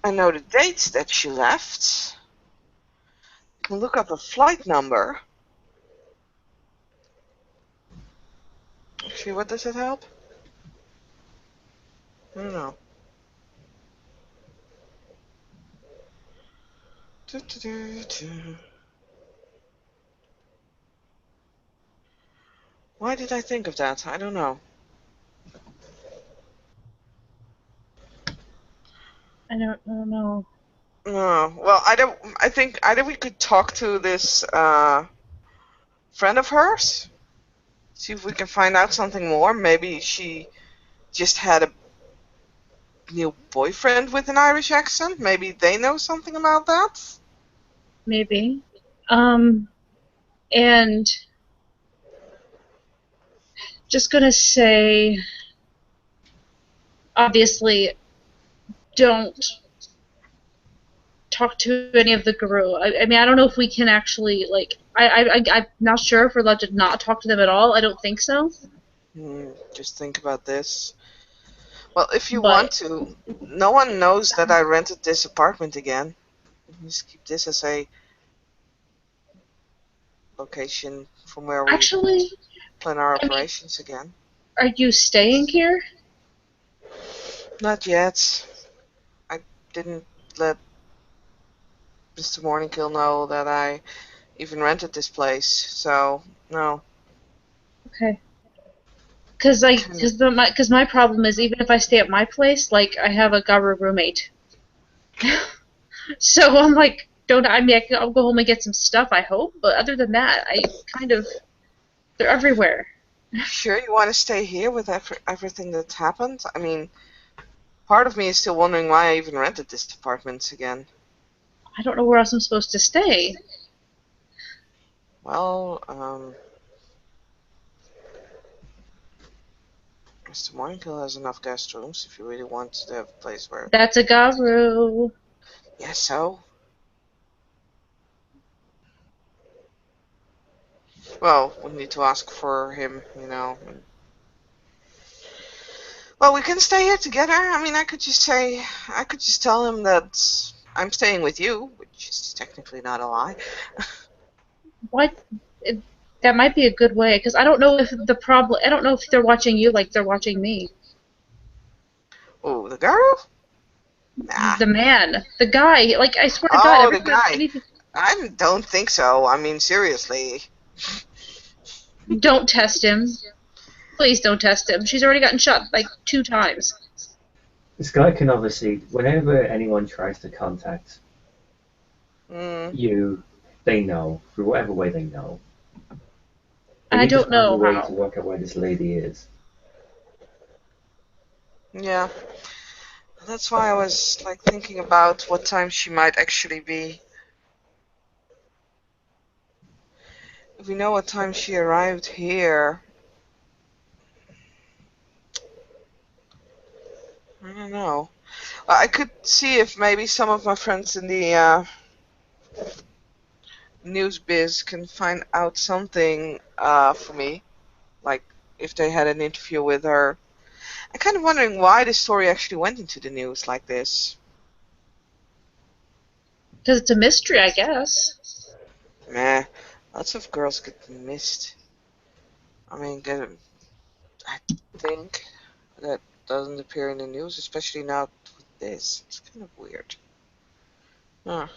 I know the dates that she left. I can look up a flight number. Actually, what does it help? I don't know. Why did I think of that? I don't know. I don't know. No. Well, I think either we could talk to this friend of hers, see if we can find out something more. Maybe she just had a new boyfriend with an Irish accent. Maybe they know something about that. Maybe. And just gonna say, obviously, don't talk to any of the guru. I mean, I don't know if we can actually, like, I'm not sure if we're allowed to not talk to them at all. I don't think so. Just think about this. Well, if you want But to, no one knows that I rented this apartment again. Just keep this as a location from where we actually, plan our I mean, operations again. are you staying here? Not yet. I didn't let Mr. Morningkill know that I even rented this place, so no. Okay. Because my problem is even if I stay at my place, like I have a Garu roommate, so I'm like, don't I mean I'll go home and get some stuff. I hope, but other than that, I kind of they're everywhere. Sure you want to stay here with everything that's happened? I mean, part of me is still wondering why I even rented this apartment again. I don't know where else I'm supposed to stay. Well, Mr. Morningkill has enough guest rooms if you really want to have a place where... That's a Garu. Yeah, so? Well, we need to ask for him, you know. Well, we can stay here together. I mean, I could just tell him that I'm staying with you, which is technically not a lie. What? That might be a good way, because I don't know if I don't know if they're watching you like they're watching me. Oh, the girl? Nah. The man, the guy, like I swear to God, Oh, every the time guy. I don't think so. I mean, seriously. don't test him. Please don't test him. She's already gotten shot like 2 times. This guy can obviously, whenever anyone tries to contact you, they know, through whatever way they know. They I need to don't find a know way how. to work out where this lady is. Yeah. That's why I was like thinking about what time she might actually be. If we know what time she arrived here, I don't know. I could see if maybe some of my friends in the news biz can find out something for me, like if they had an interview with her. I'm kind of wondering why this story actually went into the news like this. Because it's a mystery, I guess. Meh, lots of girls get missed. I mean, I think that doesn't appear in the news, especially not with this. It's kind of weird. Huh.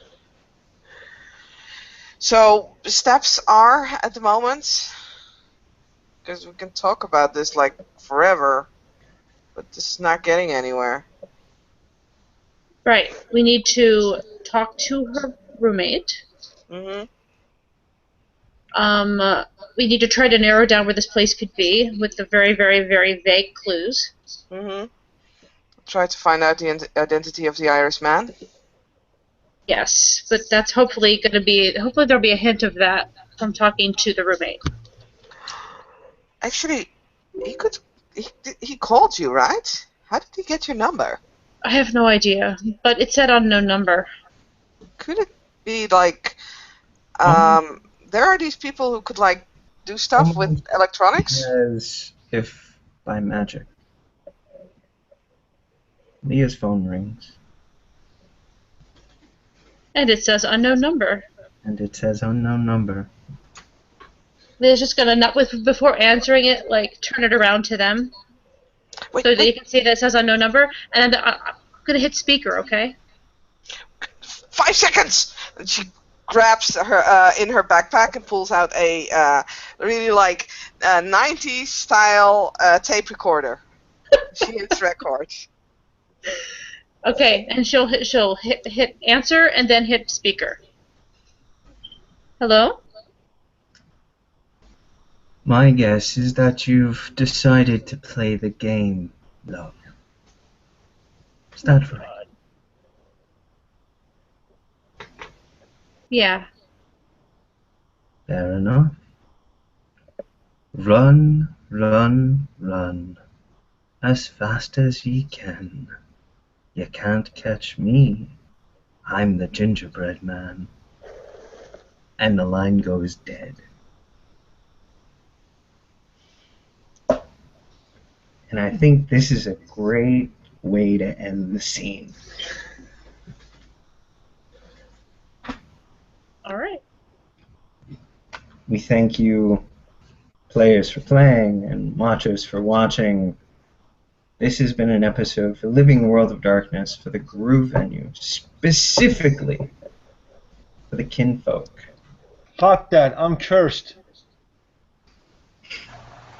So, the steps are, at the moment, because we can talk about this like forever, but this is not getting anywhere. Right. We need to talk to her roommate. Mm-hmm. We need to try to narrow down where this place could be with the very, very, very vague clues. Mm-hmm. Try to find out the identity of the Irish man. Yes, but that's hopefully going to be. Hopefully, there'll be a hint of that from talking to the roommate. Actually, he could. He called you, right? How did he get your number? I have no idea, but it said unknown number. Could it be like, there are these people who could like do stuff with Almost electronics? as if by magic. Leah's phone rings, And it says unknown number. and it says unknown number. Leah's just gonna not before answering it, like turn it around to them Wait, so that you wait, can see that it says unknown number, and then I'm gonna hit speaker, okay? 5 seconds! And she grabs her in her backpack and pulls out a really like 90s style tape recorder. She hits record. Okay, and she'll hit answer and then hit speaker. Hello? My guess is that you've decided to play the game, love. Start running. Yeah. Fair enough. Run, run, run, as fast as ye can. You can't catch me. I'm the gingerbread man. And the line goes dead. And I think this is a great way to end the scene. All right. We thank you, players, for playing, and watchers for watching. This has been an episode for Living the World of Darkness for the Groove Venue, specifically for the Kinfolk. Fuck that, I'm cursed.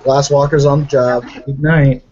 Glasswalker's on the job. Good night.